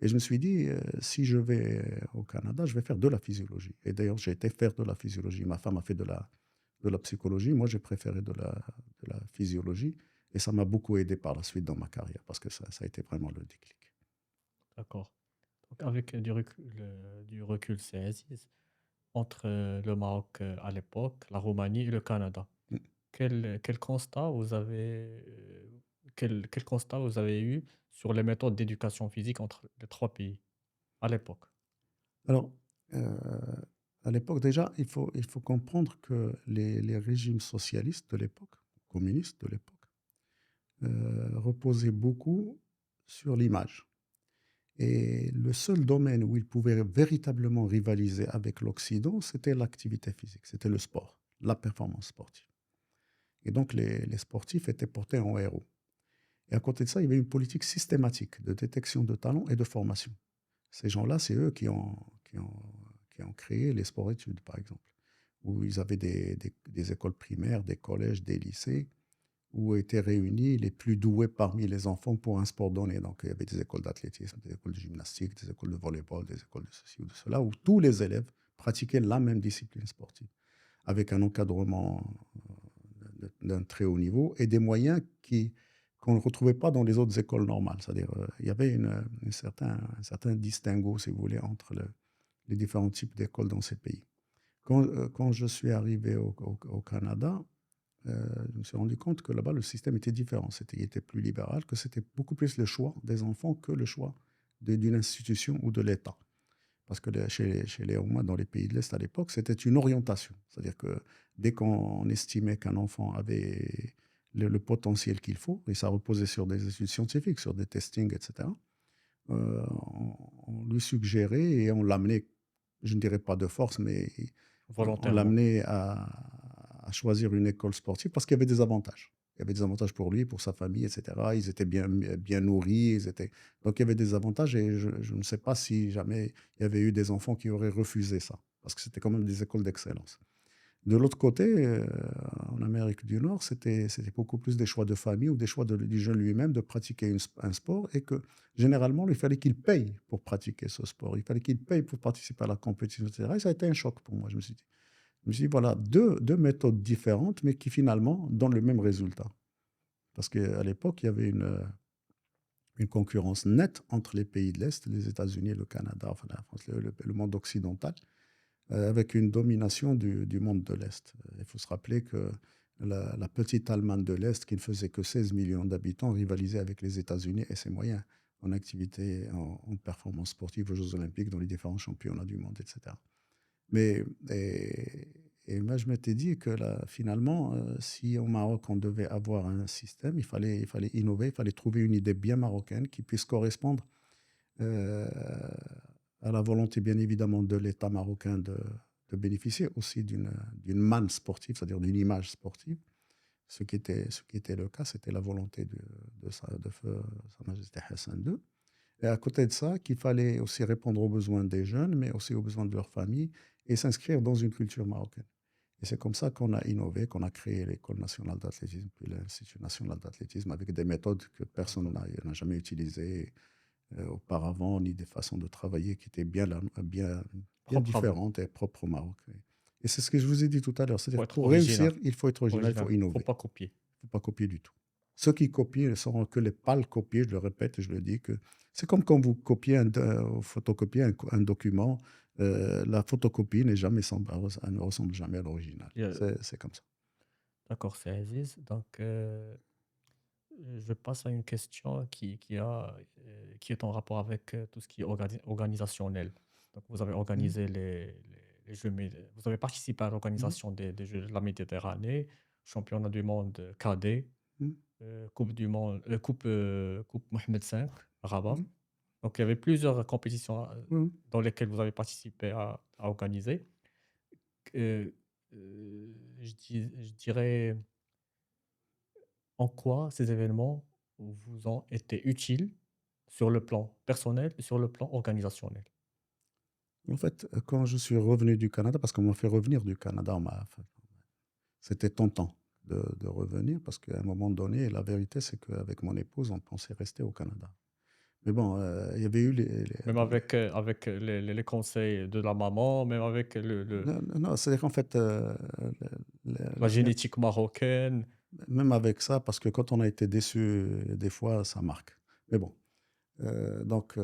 Et je me suis dit, si je vais au Canada, je vais faire de la physiologie. Et d'ailleurs, j'ai été faire de la physiologie. Ma femme a fait de la psychologie. Moi, j'ai préféré de la physiologie. Et ça m'a beaucoup aidé par la suite dans ma carrière parce que ça a été vraiment le déclic. D'accord. Donc avec du recul, c'est Aziz, entre le Maroc à l'époque, la Roumanie et le Canada. Mm. Quel constat vous avez, quel constat vous avez eu sur les méthodes d'éducation physique entre les trois pays à l'époque? Alors, euh, à l'époque, déjà, il faut comprendre que les régimes socialistes de l'époque, communistes de l'époque, reposaient beaucoup sur l'image. Et le seul domaine où ils pouvaient véritablement rivaliser avec l'Occident, c'était l'activité physique, c'était le sport, la performance sportive. Et donc, les sportifs étaient portés en héros. Et à côté de ça, il y avait une politique systématique de détection de talents et de formation. Ces gens-là, c'est eux qui ont créé les sports-études, par exemple, où ils avaient des écoles primaires, des collèges, des lycées, où étaient réunis les plus doués parmi les enfants pour un sport donné. Donc, il y avait des écoles d'athlétisme, des écoles de gymnastique, des écoles de volleyball, des écoles de ceci ou de cela, où tous les élèves pratiquaient la même discipline sportive, avec un encadrement d'un très haut niveau et des moyens qu'on ne retrouvait pas dans les autres écoles normales. C'est-à-dire, il y avait un certain distinguo, si vous voulez, entre les différents types d'écoles dans ces pays. Quand je suis arrivé au Canada, je me suis rendu compte que là-bas, le système était différent. Il était plus libéral, que c'était beaucoup plus le choix des enfants que le choix d'une institution ou de l'État. Parce que chez les Roumains, dans les pays de l'Est à l'époque, c'était une orientation. C'est-à-dire que dès qu'on estimait qu'un enfant avait le potentiel qu'il faut, et ça reposait sur des études scientifiques, sur des testings, etc., on lui suggérait et on l'amenait, je ne dirais pas de force, mais on Volontairement. l'amenait à choisir une école sportive parce qu'il y avait des avantages. Il y avait des avantages pour lui, pour sa famille, etc. Ils étaient bien nourris. Donc, il y avait des avantages et je ne sais pas si jamais il y avait eu des enfants qui auraient refusé ça parce que c'était quand même des écoles d'excellence. De l'autre côté, en Amérique du Nord, c'était beaucoup plus des choix de famille ou des choix du jeune lui-même de pratiquer un sport et que généralement, il fallait qu'il paye pour pratiquer ce sport. Il fallait qu'il paye pour participer à la compétition, etc. Et ça a été un choc pour moi. Je me suis dit, voilà, deux méthodes différentes, mais qui finalement donnent le même résultat. Parce qu'à l'époque, il y avait une concurrence nette entre les pays de l'Est, les États-Unis, le Canada, enfin la France, le monde occidental, avec une domination du monde de l'Est. Il faut se rappeler que la petite Allemagne de l'Est, qui ne faisait que 16 millions d'habitants, rivalisait avec les États-Unis et ses moyens en activité, en performance sportive aux Jeux Olympiques, dans les différents championnats du monde, etc. Mais, et moi, je m'étais dit que là, finalement, si au Maroc, on devait avoir un système, il fallait innover, il fallait trouver une idée bien marocaine qui puisse correspondre euh, à la volonté, bien évidemment, de l'État marocain de bénéficier aussi d'une manne sportive, c'est-à-dire d'une image sportive. Ce qui était le cas, c'était la volonté de feu Sa Majesté Hassan II. Et à côté de ça, qu'il fallait aussi répondre aux besoins des jeunes, mais aussi aux besoins de leur famille, et s'inscrire dans une culture marocaine. Et c'est comme ça qu'on a innové, qu'on a créé l'École nationale d'athlétisme, puis l'Institut national d'athlétisme, avec des méthodes que personne D'accord. n'a jamais utilisées auparavant, ni des façons de travailler qui étaient bien Propre à vous. différentes et propres au Maroc. Et c'est ce que je vous ai dit tout à l'heure. Faut C'est-à-dire que être pour original. réussir, il faut être original, il faut Original. Faut innover. pas copier. Il ne faut pas copier du tout. Ceux qui copient ne seront que les pâles copiés, je le répète et je le dis, que c'est comme quand vous copiez photocopiez un document, la photocopie n'est jamais elle ne ressemble jamais à l'original. Il y a- C'est comme ça. D'accord, c'est Aziz. Donc, je passe à une question qui est en rapport avec tout ce qui est organisationnel. Donc, vous avez Mhm, organisé les Jeux, vous avez participé à mhm, l'organisation des Jeux de la Méditerranée, championnat du monde cadet, mhm, Coupe du monde, Coupe Mohamed V, Rabat. mhm, Donc il y avait plusieurs compétitions, Oui, dans lesquelles vous avez participé à organiser. Heu je dirais, en quoi ces événements vous ont été utiles sur le plan personnel et sur le plan organisationnel? en fait, quand je suis revenu du Canada, parce qu'on m'a fait revenir du Canada, c'était tentant de revenir parce qu'à un moment donné, la vérité, c'est qu'avec mon épouse, on pensait rester au Canada. Mais bon, il y avait eu Même avec les conseils de la maman, même avec le non, non, non, c'est-à-dire qu'en fait, la génétique marocaine. même avec ça, parce que quand on a été déçu, des fois, ça marque. Mais bon, donc,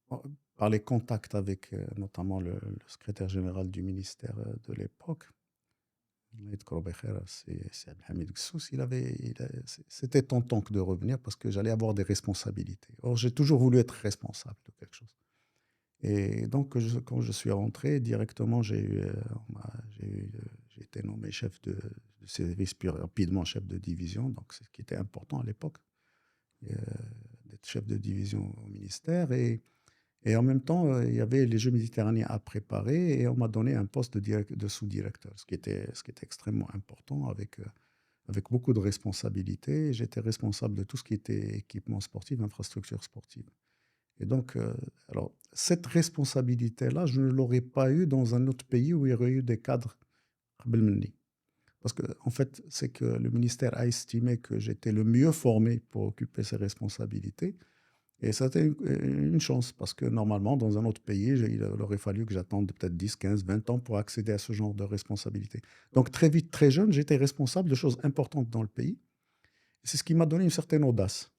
en par les contacts avec, notamment le secrétaire général du ministère, de l'époque, Allah يذكره بخير, c'est Abdelhamid Gsous, c'était tentant que de revenir parce que j'allais avoir des responsabilités. Or, j'ai toujours voulu être responsable de quelque chose. Et donc, quand je suis rentré, directement, j'ai été nommé chef de service, puis rapidement chef de division, donc c'est ce qui était important à l'époque, euh, d'être chef de division au ministère. Et en même temps, il y avait les Jeux méditerranéens à préparer et on m'a donné un poste de sous-directeur, ce qui était extrêmement important avec beaucoup de responsabilités. J'étais responsable de tout ce qui était équipement sportif, infrastructure sportive. Et donc, alors, cette responsabilité-là, je ne l'aurais pas eue dans un autre pays où il y aurait eu des cadres قبل مني. Parce que, en fait, c'est que le ministère a estimé que j'étais le mieux formé pour occuper ces responsabilités. Et ça a été une chance, parce que normalement, dans un autre pays, il aurait fallu que j'attende peut-être 10, 15, 20 ans pour accéder à ce genre de responsabilité. Donc, très vite, très jeune, j'étais responsable de choses importantes dans le pays. C'est ce qui m'a donné une certaine audace.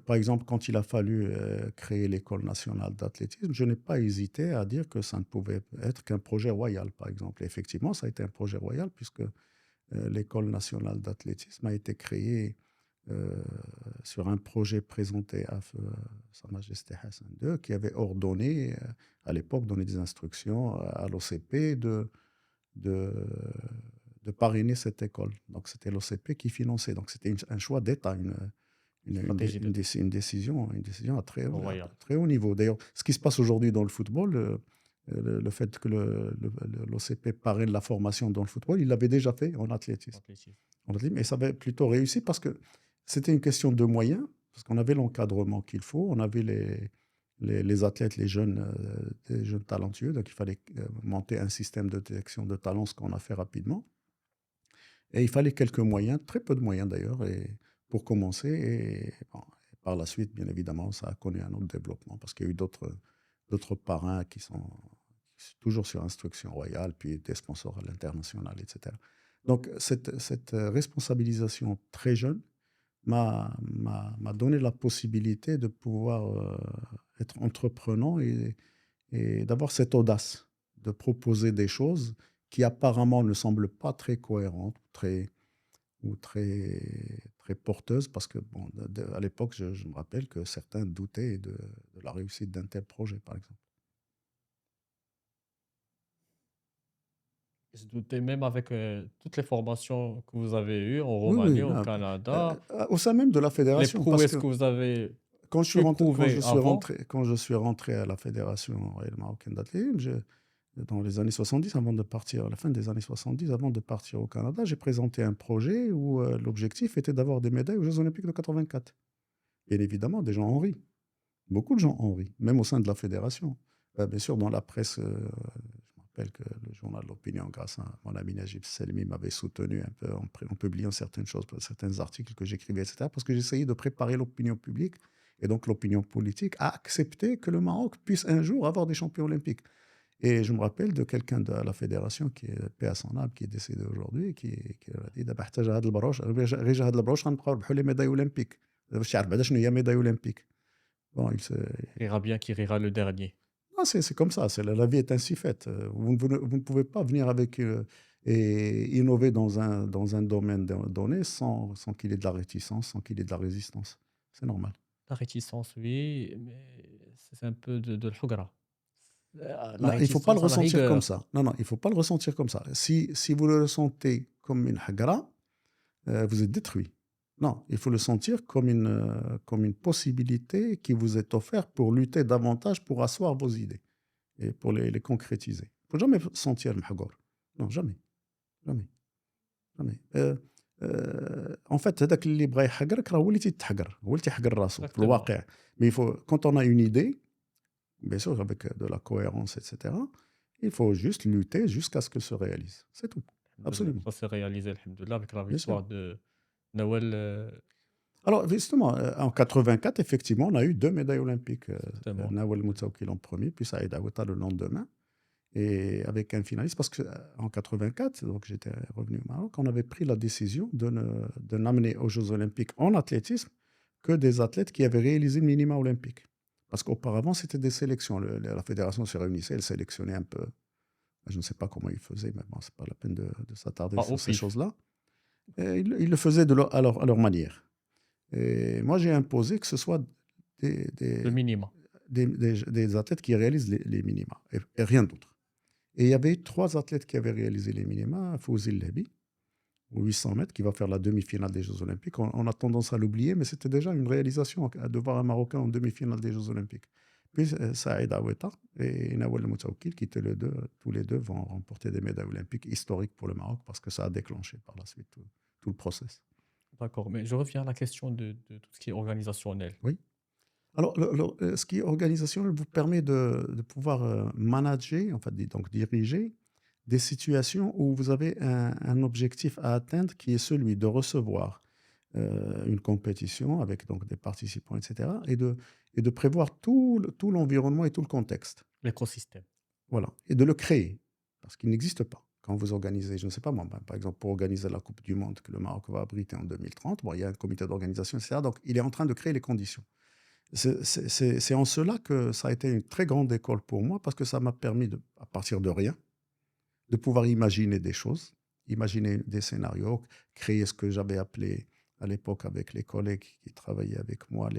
Par exemple, quand il a fallu créer l'école nationale d'athlétisme, je n'ai pas hésité à dire que ça ne pouvait être qu'un projet royal, par exemple. Et effectivement, ça a été un projet royal, puisque l'école nationale d'athlétisme a été créée euh, sur un projet présenté à Sa Majesté Hassan II, qui avait ordonné, à l'époque, donné des instructions à l'OCP de, de parrainer cette école. Donc, c'était l'OCP qui finançait. Donc, c'était un choix d'État, Stratégie de une décision à Royal. très haut niveau. D'ailleurs, ce qui se passe aujourd'hui dans le football, le fait que l'OCP parraine la formation dans le football, il l'avait déjà fait en athlétisme. Athlétisme. Et ça avait plutôt réussi parce que c'était une question de moyens, parce qu'on avait l'encadrement qu'il faut, on avait les athlètes, les jeunes talentueux, donc il fallait monter un système de détection de talents, ce qu'on a fait rapidement. Et il fallait quelques moyens, très peu de moyens d'ailleurs, pour commencer. Et bon, par la suite, bien évidemment, ça a connu un autre développement parce qu'il y a eu d'autres parrains qui sont toujours sur instruction royale, puis des sponsors à l'international, etc. Donc, cette responsabilisation très jeune m'a donné la possibilité de pouvoir être entreprenant et d'avoir cette audace de proposer des choses qui apparemment ne semblent pas très cohérentes, très porteuses, parce que bon, à l'époque, je me rappelle que certains doutaient de la réussite d'un tel projet, par exemple. Je doutais même avec, toutes les formations que vous avez eues en Oui, Roumanie, oui, au non, Canada, au sein même de la les fédération, parce prouesses que que vous avez quand je suis rentré, éprouvées avant. quand je suis rentré à la Fédération royale marocaine d'athlétisme, dans les années 70, avant de partir, à la fin des années 70, avant de partir au Canada, j'ai présenté un projet où l'objectif était d'avoir des médailles aux Jeux Olympiques de 84. Bien évidemment, des gens ont ri. Beaucoup de gens ont ri, même au sein de la fédération. Bien sûr, dans la presse, je me rappelle que le journal L'Opinion, grâce à mon ami Najib Selmi, m'avait soutenu un peu en publiant certaines choses, certains articles que j'écrivais, etc., parce que j'essayais de préparer l'opinion publique et donc l'opinion politique à accepter que le Maroc puisse un jour avoir des champions olympiques. Et je me rappelle de quelqu'un de la fédération qui est paix à son âme, qui est décédé aujourd'hui, qui a dit دابا احتاج هذا البروش غير هذا البروش غنبقاو نربحوا لي ميداي اولمبيك. باش تعرف بعدا شنو هي médaille olympique. Bon, Rira bien qui rira le dernier. ah, c'est comme ça, la vie est ainsi faite. Vous ne pouvez pas venir et innover dans un domaine donné sans qu'il y ait de la réticence, sans qu'il y ait de la résistance. C'est normal. La réticence, oui, mais c'est un peu de l'hougra. La Non, il ne faut pas le réticence à la ressentir comme rigueur. ça. Non, non, il ne faut pas le ressentir comme ça. Si vous le ressentez comme une hagra, vous êtes détruit. Non, il faut le sentir comme une possibilité qui vous est offerte pour lutter davantage, pour asseoir vos idées et pour les concrétiser. Il ne faut jamais sentir le mahgour. Non, jamais, jamais, jamais. En fait, هذاك اللي بغى يحقرك راه هو اللي تيتحقر، هو اللي تيحقر راسه في Exactement. الواقع. Mais il faut, quand on a une idée, bien sûr, avec de la cohérence, etc., il faut juste lutter jusqu'à ce qu'elle se réalise. C'est tout. Alhamdoulilah. Absolument. Ça s'est réalisé, alhamdoulilah, avec la Bien sûr. victoire de Nawal, Alors, justement, en 84, effectivement, on a eu 2 médailles olympiques. exactement. Nawal Moutaoukil en premier, puis Saïd Aouata le lendemain. Et avec un finaliste, parce qu'en 84, donc j'étais revenu au Maroc, on avait pris la décision de n'amener aux Jeux olympiques en athlétisme que des athlètes qui avaient réalisé le minima olympique. Parce qu'auparavant, c'était des sélections. La fédération se réunissait, elle sélectionnait un peu. Je ne sais pas comment ils faisaient, mais bon, c'est pas la peine de s'attarder Pas au sur ces pif, choses-là. Et ils le faisaient à leur manière. Et moi, j'ai imposé que ce soit des, le des, minima. des athlètes qui réalisent les minima et rien d'autre. Et il y avait 3 athlètes qui avaient réalisé les minima. Fouzi Lebi, au 800 mètres, qui va faire la demi-finale des Jeux Olympiques. On a tendance à l'oublier, mais c'était déjà une réalisation de voir un Marocain en demi-finale des Jeux Olympiques. Puis Saïd Aoueta et Nawal Moutaoukil, qui étaient tous les deux vont remporter des médailles olympiques historiques pour le Maroc parce que ça a déclenché par la suite tout le process. D'accord. Mais je reviens à la question de tout ce qui est organisationnel. Oui. Alors, ce qui est organisationnel vous permet de pouvoir manager, en fait, donc diriger des situations où vous avez un objectif à atteindre qui est celui de recevoir une compétition avec donc des participants, etc., et de prévoir tout l'environnement et tout le contexte. L'écosystème. Voilà. Et de le créer, parce qu'il n'existe pas. Quand vous organisez, je ne sais pas moi, par exemple, pour organiser la Coupe du Monde que le Maroc va abriter en 2030, bon, il y a un comité d'organisation, etc., donc il est en train de créer les conditions. C'est en cela que ça a été une très grande école pour moi, parce que ça m'a permis, à partir de rien, de pouvoir imaginer des choses, imaginer des scénarios, créer ce que j'avais appelé à l'époque avec les collègues qui travaillaient avec moi,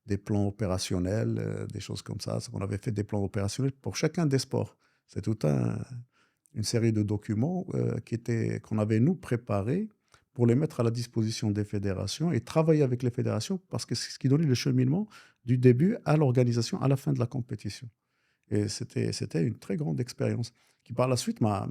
des plans opérationnels, des choses comme ça. On avait fait des plans opérationnels pour chacun des sports. C'est une série de documents qu'on avait nous préparés pour les mettre à la disposition des fédérations et travailler avec les fédérations parce que c'est ce qui donnait le cheminement du début à l'organisation, à la fin de la compétition. Et c'était une très grande expérience qui, par la suite, m'a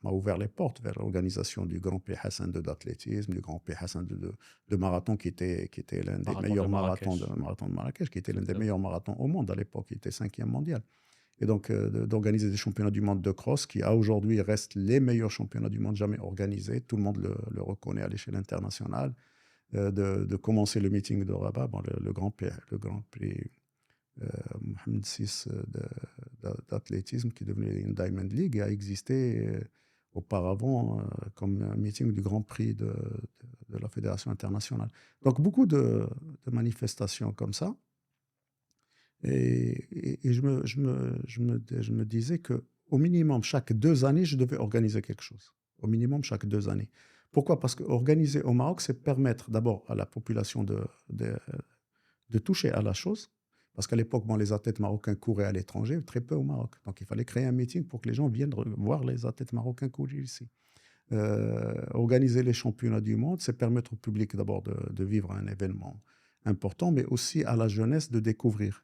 ouvert les portes vers l'organisation du Grand Prix Hassan II d'athlétisme, du Grand Prix Hassan II de marathon, qui était l'un des Marathon de meilleurs Marrakech. marathons de Marrakech, qui était l'un des Exactement. meilleurs marathons au monde à l'époque, qui était 5e mondial. Et donc, d'organiser des championnats du monde de cross qui, à aujourd'hui, restent les meilleurs championnats du monde jamais organisés. Tout le monde le reconnaît à l'échelle internationale. De commencer le meeting de Rabat, bon, le Grand Prix Mohamed VI d'athlétisme, qui est devenu une Diamond League, a existé auparavant comme un meeting du Grand Prix de la Fédération internationale. Donc, beaucoup de manifestations comme ça. Et je me disais qu'au minimum, chaque 2 années, je devais organiser quelque chose. Au minimum, chaque 2 années. Pourquoi? Parce qu'organiser au Maroc, c'est permettre d'abord à la population de toucher à la chose. Parce qu'à l'époque, bon, les athlètes marocains couraient à l'étranger, très peu au Maroc. Donc, il fallait créer un meeting pour que les gens viennent voir les athlètes marocains courir ici. Organiser les championnats du monde, c'est permettre au public d'abord de vivre un événement important, mais aussi à la jeunesse de découvrir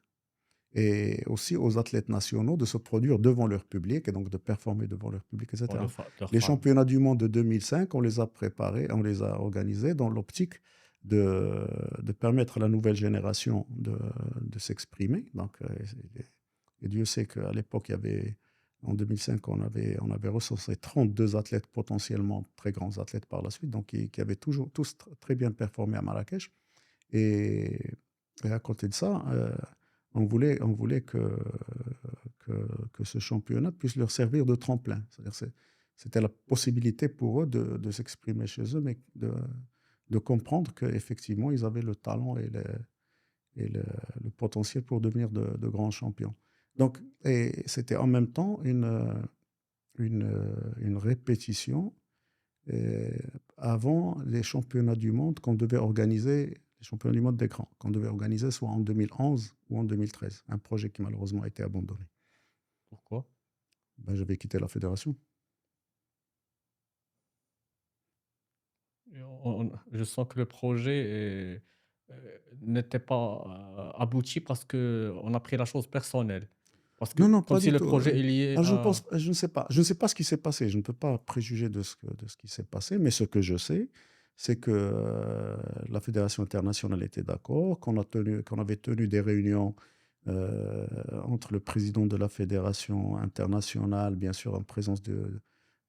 et aussi aux athlètes nationaux de se produire devant leur public et donc de performer devant leur public, Pour etc. leur Les famille. championnats du monde de 2005, on les a préparés, on les a organisés dans l'optique de permettre à la nouvelle génération de s'exprimer. Donc, et Dieu sait qu'à l'époque, en 2005, on avait recensé 32 athlètes potentiellement très grands athlètes par la suite, donc qui avaient toujours tous très bien performé à Marrakech. Et, et à côté de ça, on voulait que ce championnat puisse leur servir de tremplin. C'est-à-dire c'était la possibilité pour eux de s'exprimer chez eux, mais de comprendre qu'effectivement, ils avaient le talent et le potentiel pour devenir de grands champions. Donc, et c'était en même temps une répétition avant les championnats du monde qu'on devait organiser, les championnats du monde d'écran, qu'on devait organiser soit en 2011 ou en 2013. Un projet qui malheureusement a été abandonné. Pourquoi? Ben, j'avais quitté la fédération. Je sens que le projet n'était pas abouti parce qu'on a pris la chose personnelle. Parce que Non, non, comme pas si du le tout. projet est lié Je ne pense, à... je ne sais pas. Je ne sais pas ce qui s'est passé. Je ne peux pas préjuger de ce qui s'est passé. Mais ce que je sais, c'est que la Fédération internationale était d'accord, qu'on avait tenu des réunions euh, entre le président de la Fédération internationale, bien sûr en présence de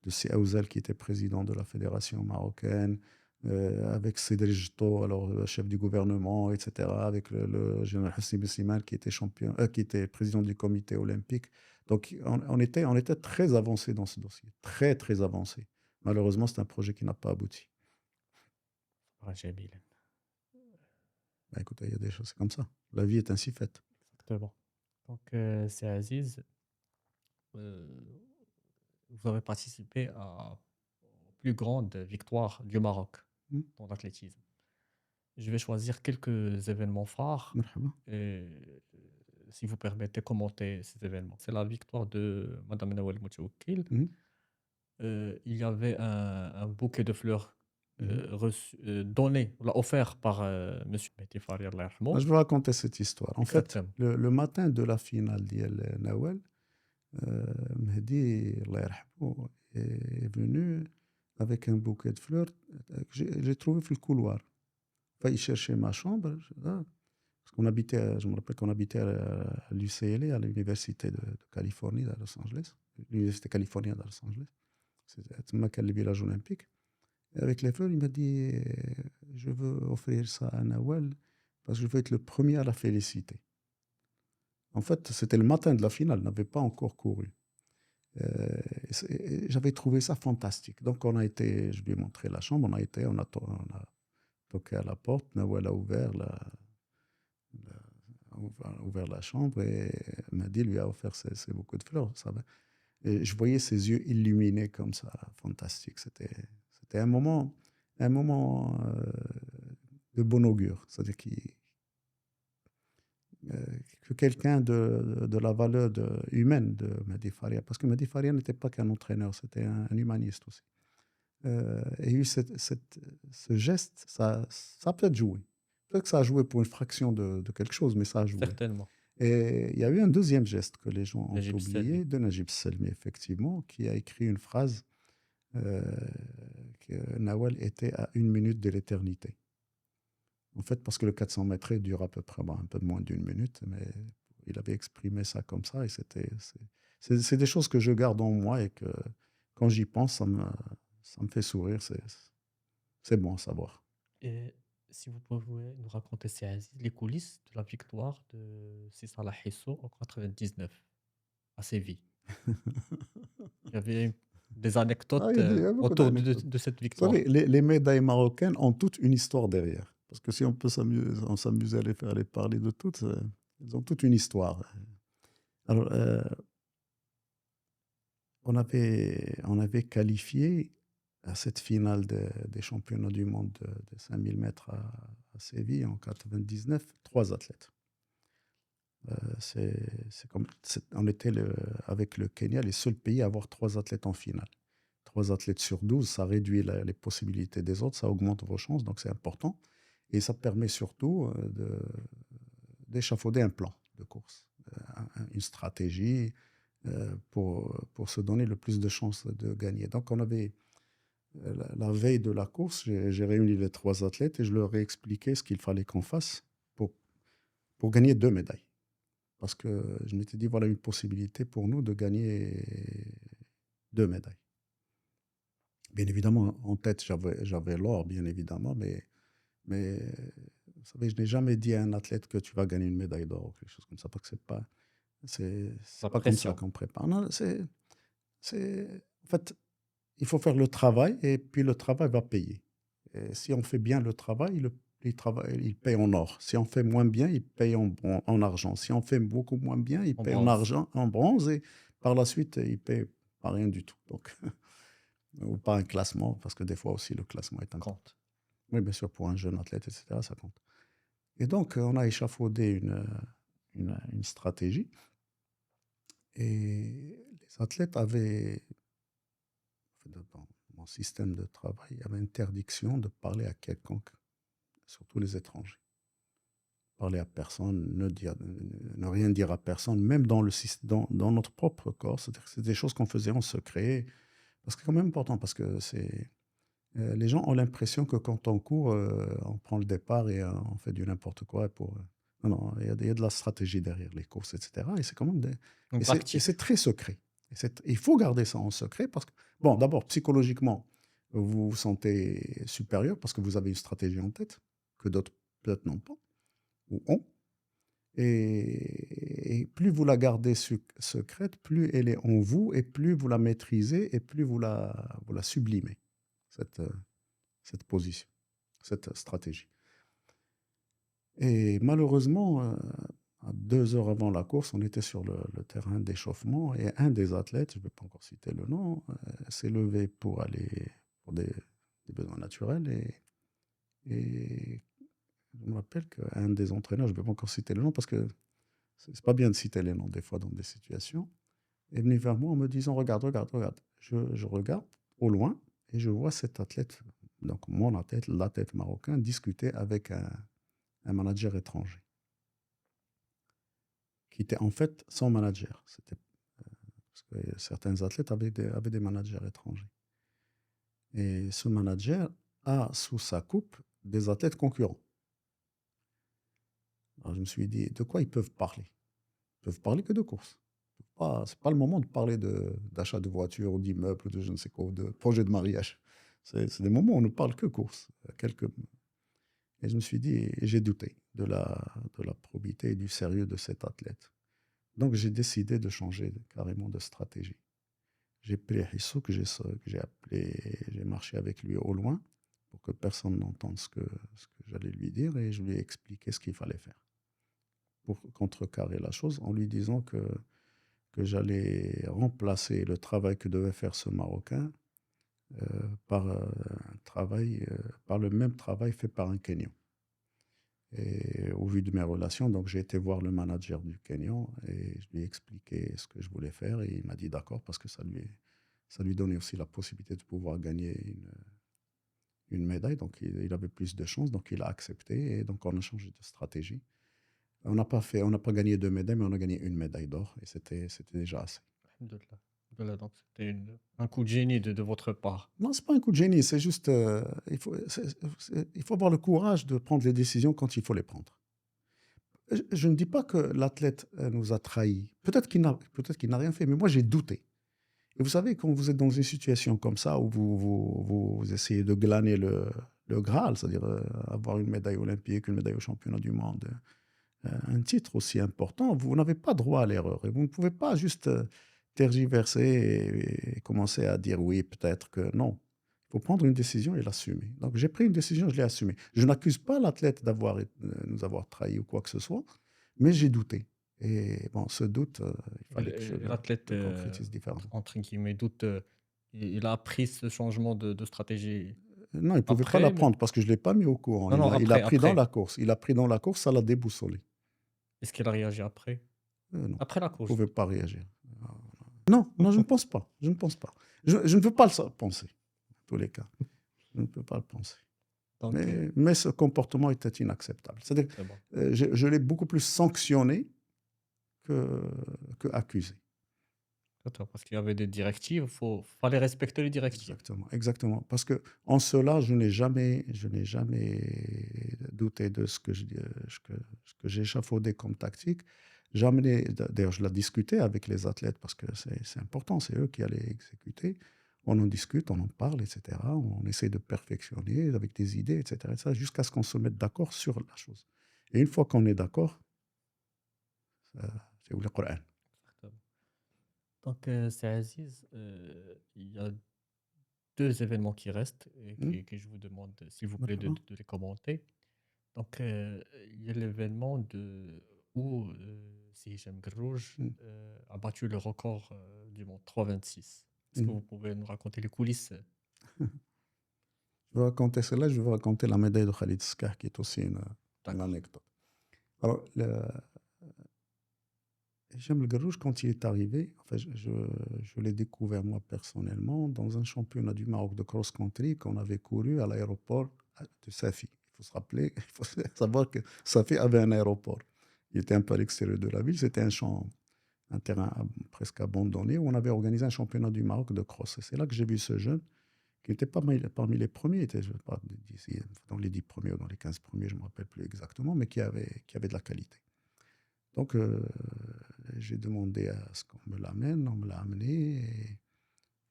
Siaouzel, qui était président de la Fédération marocaine, avec Cédric Jto, alors chef du gouvernement, etc., avec le général Hassim Bessimal, qui était qui était président du comité olympique. Donc, on était très avancé dans ce dossier, très, très avancé. Malheureusement, c'est un projet qui n'a pas abouti. Ah, Jamil, Bah, écoutez, il y a des choses comme ça. La vie est ainsi faite. exactement. Donc, c'est Aziz. euh, Vous avez participé aux plus grandes victoires du Maroc Hmm. dans l'athlétisme. Je vais choisir quelques événements phares Marhaba. et, si vous permettez, commenter ces événements. C'est la victoire de Madame Nawal Moutouakil. Mhm, Il y avait un bouquet de fleurs mhm. donné, offert par Monsieur Mehdi Farid, Allah Moi, yarhamou. je vais raconter cette histoire. En fait, Exactement. le matin de la finale d'Iel Nawel, Mehdi, Allah yarhamou, est venu avec un bouquet de fleurs que j'ai trouvé dans le couloir. Enfin, il cherchait ma chambre. Parce qu'on habitait, je me rappelle qu'on habitait à l'UCLA, à l'Université de Californie, à Los Angeles. L'Université californienne à Los Angeles. C'était le village olympique. Et avec les fleurs, il m'a dit je veux offrir ça à Nawal parce que je veux être le premier à la féliciter. En fait, c'était le matin de la finale, elle n'avait pas encore couru. Et j'avais trouvé ça fantastique. Donc, je lui ai montré la chambre, on a toqué à la porte, Nawal a ouvert la chambre et Mehdi lui a offert ses bouquets de fleurs. Ça va. Et je voyais ses yeux illuminés comme ça, fantastique. C'était un moment de bon augure. C'est-à-dire que quelqu'un de la valeur humaine de Mehdi Faria, parce que Mehdi Faria n'était pas qu'un entraîneur, c'était un humaniste aussi. Et eu ce geste, ça a peut-être joué. Peut-être que ça a joué pour une fraction de quelque chose, mais ça a joué. Certainement. Et il y a eu un deuxième geste que les gens ont Najib Selmi. oublié, de Najib Selmi, effectivement, qui a écrit une phrase euh, que Nawal était à 1 minute de l'éternité. En fait, parce que le 400 mètres dure à peu près un peu moins d'1 minute, mais il avait exprimé ça comme ça, et c'est des choses que je garde en moi et que quand j'y pense, ça me fait sourire, c'est bon à savoir. Et si vous pouvez nous raconter, c'est Aziz, les coulisses de la victoire de Sissala Hisso en 99 à Séville. Il y avait des Ah, anecdotes il y a beaucoup autour d'anecdotes. de cette Vous savez, victoire. les médailles marocaines ont toute une histoire derrière. Parce que si on peut s'amuser à les parler de toutes, elles ont toute une histoire. Alors, on avait qualifié à cette finale des championnats du monde de 5000 mètres à Séville en 99 trois athlètes. On était avec le Kenya les seuls pays à avoir trois athlètes en finale. 3 athlètes sur 12, ça réduit les possibilités des autres, ça augmente vos chances, donc c'est important. Et ça permet surtout d'échafauder un plan de course, une stratégie pour se donner le plus de chances de gagner. Donc on avait, la veille de la course, j'ai réuni les 3 athlètes et je leur ai expliqué ce qu'il fallait qu'on fasse pour, pour gagner 2 médailles. Parce que je m'étais dit, voilà une possibilité pour nous de gagner 2 médailles. Bien évidemment, en tête, j'avais l'or, bien évidemment, mais vous savez, je n'ai jamais dit à un athlète que tu vas gagner une médaille d'or ou quelque chose comme ça, parce que c'est La pas comme ça pression. qu'on prépare. Non, en fait, il faut faire le travail et puis le travail va payer. Et si on fait bien le travail, il paye en or. Si on fait moins bien, il paye en argent. Si on fait beaucoup moins bien, il En paye en bronze. argent, en bronze, et par la suite, il paye pas rien du tout. Donc, ou pas un classement, parce que des fois aussi, le classement est important. Compte. Oui, bien sûr, pour un jeune athlète, etc., ça compte. Et donc, on a échafaudé une stratégie. Et les athlètes avaient, bon, mon système de travail, il y avait interdiction de parler à quelconque, surtout les étrangers. Parler à personne, ne rien dire à personne, même dans notre propre corps. C'est-à-dire que c'est des choses qu'on faisait en secret. Parce que c'est quand même important, parce que les gens ont l'impression que quand on court, on prend le départ et on fait du n'importe quoi non, non, il y a de la stratégie derrière les courses, etc. Et c'est quand même Une et tactique. c'est très secret. Il faut garder ça en secret parce que, bon, d'abord, psychologiquement, vous vous sentez supérieur parce que vous avez une stratégie en tête que d'autres peut-être n'ont pas ou ont. Et plus vous la gardez secrète, plus elle est en vous et plus vous la maîtrisez et plus vous la sublimez, cette, euh, cette position, cette stratégie. Et malheureusement, à 2 heures avant la course, on était sur le terrain d'échauffement et un des athlètes, je ne vais pas encore citer le nom, s'est levé pour aller pour des besoins naturels. Et je me rappelle qu'un des entraîneurs, je ne vais pas encore citer le nom parce que c'est pas bien de citer les noms des fois dans des situations, est venu vers moi en me disant, regarde, regarde, regarde. Je regarde au loin et je vois cet athlète, donc mon athlète, l'athlète marocain, discuter avec un manager étranger, qui était en fait son manager. Parce que certains athlètes avaient des managers étrangers. Et ce manager a sous sa coupe des athlètes concurrents. Alors je me suis dit, de quoi ils peuvent parler? Ils peuvent parler que de course. C'est pas le moment de parler d'achat de voitures ou d'immeubles ou de je ne sais quoi, ou de projet de mariage. C'est des moments où on ne parle que course. Et je me suis dit, et j'ai douté de la probité et du sérieux de cet athlète. Donc j'ai décidé de changer carrément de stratégie. J'ai pris Hissou que j'ai appelé, j'ai marché avec lui au loin pour que personne n'entende ce que j'allais lui dire et je lui ai expliqué ce qu'il fallait faire pour contrecarrer la chose en lui disant que j'allais remplacer le travail que devait faire ce Marocain par le même travail fait par un Kenyan. Et au vu de mes relations, donc j'ai été voir le manager du Kenyan et je lui ai expliqué ce que je voulais faire et il m'a dit d'accord parce que ça lui donnait aussi la possibilité de pouvoir gagner une médaille. Donc il avait plus de chances, donc il a accepté et donc on a changé de stratégie. On n'a pas gagné 2 médailles, mais on a gagné une médaille d'or et c'était déjà assez. Alhamdoulilah. Alhamdoulilah, donc c'était un coup de génie de votre part. Non, c'est pas un coup de génie, c'est juste, il faut avoir le courage de prendre les décisions quand il faut les prendre. Je ne dis pas que l'athlète nous a trahis. Peut-être qu'il n'a rien fait, mais moi j'ai douté. Et vous savez, quand vous êtes dans une situation comme ça, où vous essayez de glaner le Graal, c'est-à-dire avoir une médaille olympique, une médaille au championnat du monde, un titre aussi important, vous n'avez pas droit à l'erreur. Et vous ne pouvez pas juste tergiverser et commencer à dire oui, peut-être que non. Il faut prendre une décision et l'assumer. Donc j'ai pris une décision, je l'ai assumée. Je n'accuse pas l'athlète nous avoir trahis ou quoi que ce soit, mais j'ai douté. Et bon, ce doute, il fallait que je L'athlète, le concrétise différemment. entre guillemets, doute, il a appris ce changement de stratégie Non, il ne pouvait pas après, mais l'apprendre parce que je ne l'ai pas mis au courant. non, non, Il a pris dans après. la course. Il a pris dans la course, ça l'a déboussolé. Est-ce qu'il a réagi après? Non, Après la il ne course. pouvait pas réagir. Non, non, je ne pense pas. Je ne pense pas. Je ne veux pas le penser, en tous les cas. Je ne peux pas le penser. Donc, Mais ce comportement était inacceptable. C'est-à-dire, c'est bon. je l'ai beaucoup plus sanctionné que accusé. D'accord, parce qu'il y avait des directives, fallait respecter les directives. Exactement, exactement. Parce que en cela, je n'ai jamais douté de ce que j'ai échafaudé comme tactique. Jamais, d'ailleurs, je l'ai discuté avec les athlètes parce que c'est important, c'est eux qui allaient exécuter. On en discute, on en parle, etc. On essaie de perfectionner avec des idées, etc. Jusqu'à ce qu'on se mette d'accord sur la chose. Et une fois qu'on est d'accord, c'est le Coran. Exactement. Donc, c'est Aziz, il y a deux événements qui restent et Hmm. que je vous demande, s'il vous plaît, D'accord. de les commenter. Donc, il y a l'événement où si Hicham Grouj Hmm. a battu le record du monde, 3,26. Est-ce que Hmm. vous pouvez nous raconter les coulisses? Je vais raconter cela, je vais vous raconter la médaille de Khalid Skah, qui est aussi une D'accord. anecdote. Alors, Hicham El Guerrouj, quand il est arrivé, enfin, je l'ai découvert moi personnellement dans un championnat du Maroc de cross-country qu'on avait couru à l'aéroport de Safi. Il faut se rappeler, il faut savoir que Safi avait un aéroport. Il était un peu à l'extérieur de la ville, c'était un champ, un terrain presque abandonné où on avait organisé un championnat du Maroc de cross. Et c'est là que j'ai vu ce jeune qui n'était pas parmi les premiers, il était je sais pas, dans les 10 premiers ou dans les 15 premiers, je ne me rappelle plus exactement, mais qui avait de la qualité. Donc, j'ai demandé à ce qu'on me l'amène, on me l'a amené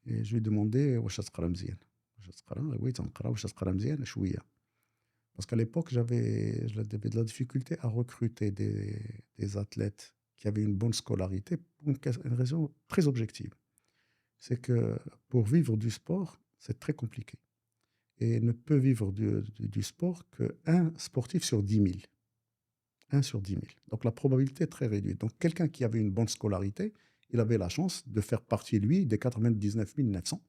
et je lui ai demandé واش تقرا مزيان واش تقرا oui تنقرا واش تقرا مزيان شويه parce qu'à l'époque j'avais de la difficulté à recruter des athlètes qui avaient une bonne scolarité pour une raison très objective, c'est que pour vivre du sport c'est très compliqué et ne peut vivre du sport qu'un sportif sur 10 000. 1 sur 10 000. Donc la probabilité est très réduite. Donc quelqu'un qui avait une bonne scolarité, il avait la chance de faire partie, lui, des 99 900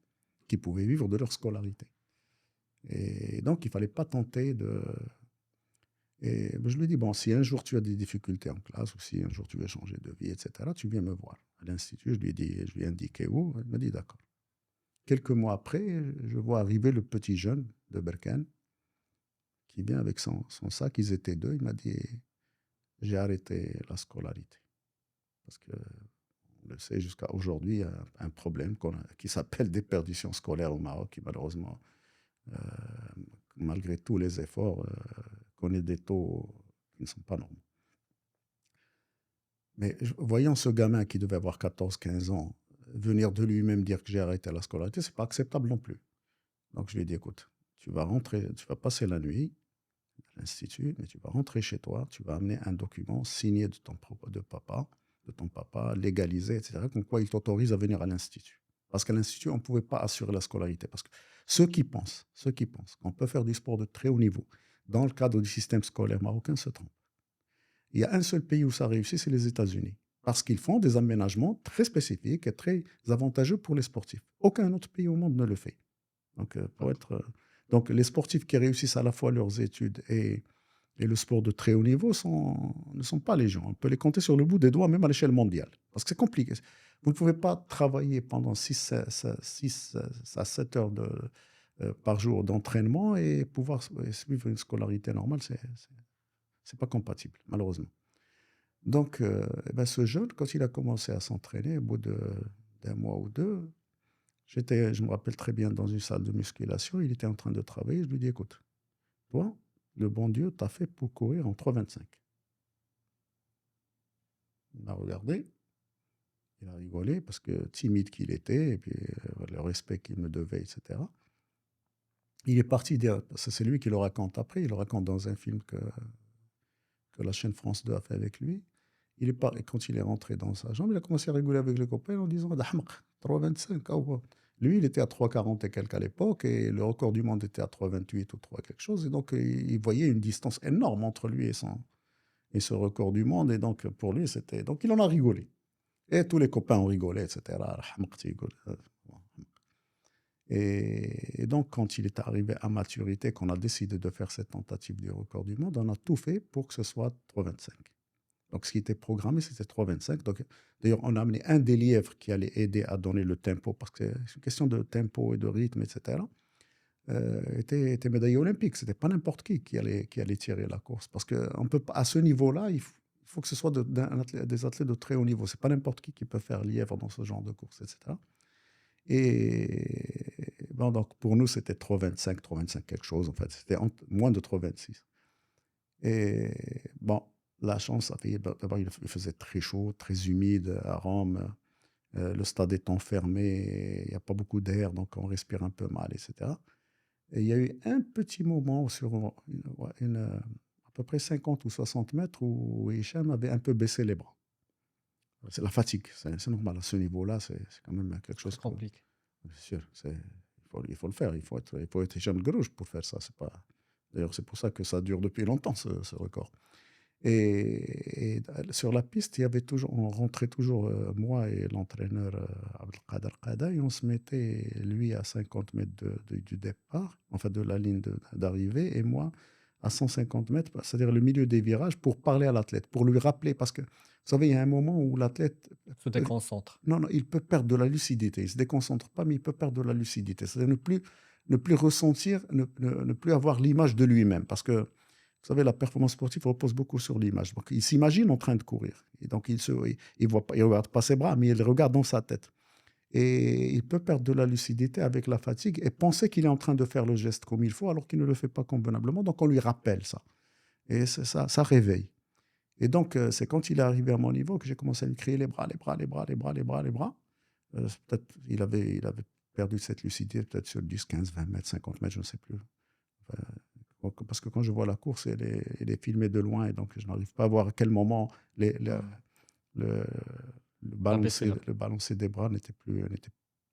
qui pouvaient vivre de leur scolarité. Et donc il ne fallait pas tenter de... Et je lui ai dit, bon, si un jour tu as des difficultés en classe ou si un jour tu veux changer de vie, etc., tu viens me voir à l'institut. Je lui ai indiqué où. Il m'a dit, d'accord. Quelques mois après, je vois arriver le petit jeune de Berkane qui vient avec son sac. Ils étaient deux. Il m'a dit, j'ai arrêté la scolarité. Parce que, on le sait, jusqu'à aujourd'hui, il y a un problème qui s'appelle déperdition scolaire au Maroc, qui malheureusement, euh, malgré tous les efforts, connaît des taux qui ne sont pas normaux. Mais voyant ce gamin qui devait avoir 14-15 ans venir de lui-même dire que j'ai arrêté la scolarité, c'est pas acceptable non plus. Donc je lui ai dit, écoute, tu vas rentrer, tu vas passer la nuit à l'institut, mais tu vas rentrer chez toi, tu vas amener un document signé de ton papa, légalisé, etc., comme quoi il t'autorise à venir à l'institut. Parce qu'à l'institut, on ne pouvait pas assurer la scolarité. Parce que ceux qui pensent qu'on peut faire du sport de très haut niveau dans le cadre du système scolaire marocain se trompent. Il y a un seul pays où ça réussit, c'est les États-Unis. Parce qu'ils font des aménagements très spécifiques et très avantageux pour les sportifs. Aucun autre pays au monde ne le fait. Donc, donc les sportifs qui réussissent à la fois leurs études et le sport de très haut niveau ne sont pas légion. On peut les compter sur le bout des doigts, même à l'échelle mondiale. Parce que c'est compliqué. Vous ne pouvez pas travailler pendant 6 à 7 heures par jour d'entraînement et pouvoir suivre une scolarité normale. C'est pas compatible, malheureusement. Donc, ce jeune, quand il a commencé à s'entraîner, au bout d'un mois ou deux, je me rappelle très bien, dans une salle de musculation, il était en train de travailler. Je lui dis, écoute, toi, le bon Dieu t'a fait pour courir en 3,25. Il m'a regardé, il a rigolé parce que timide qu'il était, et puis le respect qu'il me devait, etc. Il est parti dire, parce que c'est lui qui le raconte après, il le raconte dans un film que la chaîne France 2 a fait avec lui. Et quand il est rentré dans sa chambre, il a commencé à rigoler avec les copains en disant 3,25. Lui, il était à 3,40 et quelques à l'époque, et le record du monde était à 3,28 ou 3 quelque chose. Et donc, il voyait une distance énorme entre lui et ce record du monde. Et donc, pour lui, c'était. Donc, il en a rigolé. Et tous les copains ont rigolé, etc. Et donc, quand il est arrivé à maturité, qu'on a décidé de faire cette tentative du record du monde, on a tout fait pour que ce soit 3,25. Donc, ce qui était programmé, c'était 3,25. Donc, d'ailleurs, on a amené un des lièvres qui allait aider à donner le tempo, parce que c'est une question de tempo et de rythme, etc. Était médaillé olympique. Ce n'était pas n'importe qui allait tirer la course. Parce qu'on peut pas, à ce niveau-là, il faut que ce soit des athlètes de très haut niveau. Ce n'est pas n'importe qui peut faire lièvre dans ce genre de course, etc. Et bon, donc pour nous, c'était 3,25 quelque chose. En fait, c'était moins de 3,26. Et bon, la chance, d'abord, il faisait très chaud, très humide à Rome. Le stade étant fermé, il n'y a pas beaucoup d'air, donc on respire un peu mal, etc. Et il y a eu un petit moment sur à peu près 50 ou 60 mètres où Hicham avait un peu baissé les bras. C'est la fatigue, c'est normal. À ce niveau-là, c'est quand même quelque chose Très compliqué. bien sûr, il faut le faire. Il faut être Hicham El Guerrouj pour faire ça. D'ailleurs, c'est pour ça que ça dure depuis longtemps, ce record. Et sur la piste, on rentrait toujours, moi et l'entraîneur Abdelkader Qada, et on se mettait, lui, à 50 mètres du départ, enfin de la ligne d'arrivée, et moi à 150 mètres, c'est-à-dire le milieu des virages, pour parler à l'athlète, pour lui rappeler. Parce que, vous savez, il y a un moment où l'athlète Se peut, déconcentre. non, non, il peut perdre de la lucidité. Il ne se déconcentre pas, mais il peut perdre de la lucidité. C'est-à-dire ne plus ressentir, ne plus avoir l'image de lui-même. Parce que, vous savez, la performance sportive repose beaucoup sur l'image. Donc, il s'imagine en train de courir. Et donc, il ne voit pas, il regarde pas ses bras, mais il regarde dans sa tête. Et il peut perdre de la lucidité avec la fatigue et penser qu'il est en train de faire le geste comme il faut alors qu'il ne le fait pas convenablement. Donc, on lui rappelle ça. Et ça réveille. Et donc, c'est quand il est arrivé à mon niveau que j'ai commencé à lui crier les bras, les bras, les bras, les bras, les bras, les bras. Peut-être il avait perdu cette lucidité, peut-être sur 10, 15, 20 mètres, 50 mètres, je ne sais plus. Parce que quand je vois la course, elle est filmée de loin et donc je n'arrive pas à voir à quel moment Hmm. le, Abaisser la... le balancer des bras n'était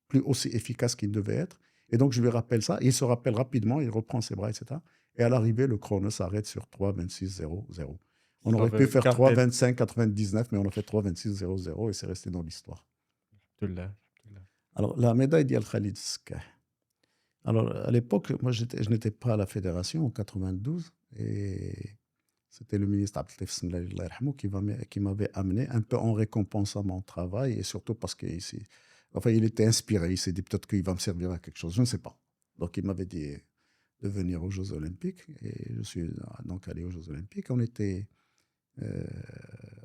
plus aussi efficace qu'il devait être. Et donc je lui rappelle ça, et il se rappelle rapidement, il reprend ses bras, etc. Et à l'arrivée, le chrono s'arrête sur 3:26:00. On Vous aurait pu avez faire gardé 3:25:99, mais on a fait 3:26:00 et c'est resté dans l'histoire. de l'air. Alors, la médaille d'Al Khalid Skah. Alors, à l'époque, moi, je n'étais pas à la fédération en 92 et c'était le ministre Abdelatif Smelali, Allah yarhamou, qui m'avait amené un peu en récompense à mon travail et surtout parce qu'il enfin, il était inspiré. Il s'est dit peut-être qu'il va me servir à quelque chose, je ne sais pas. Donc, il m'avait dit de venir aux Jeux Olympiques et je suis donc allé aux Jeux Olympiques. On était euh,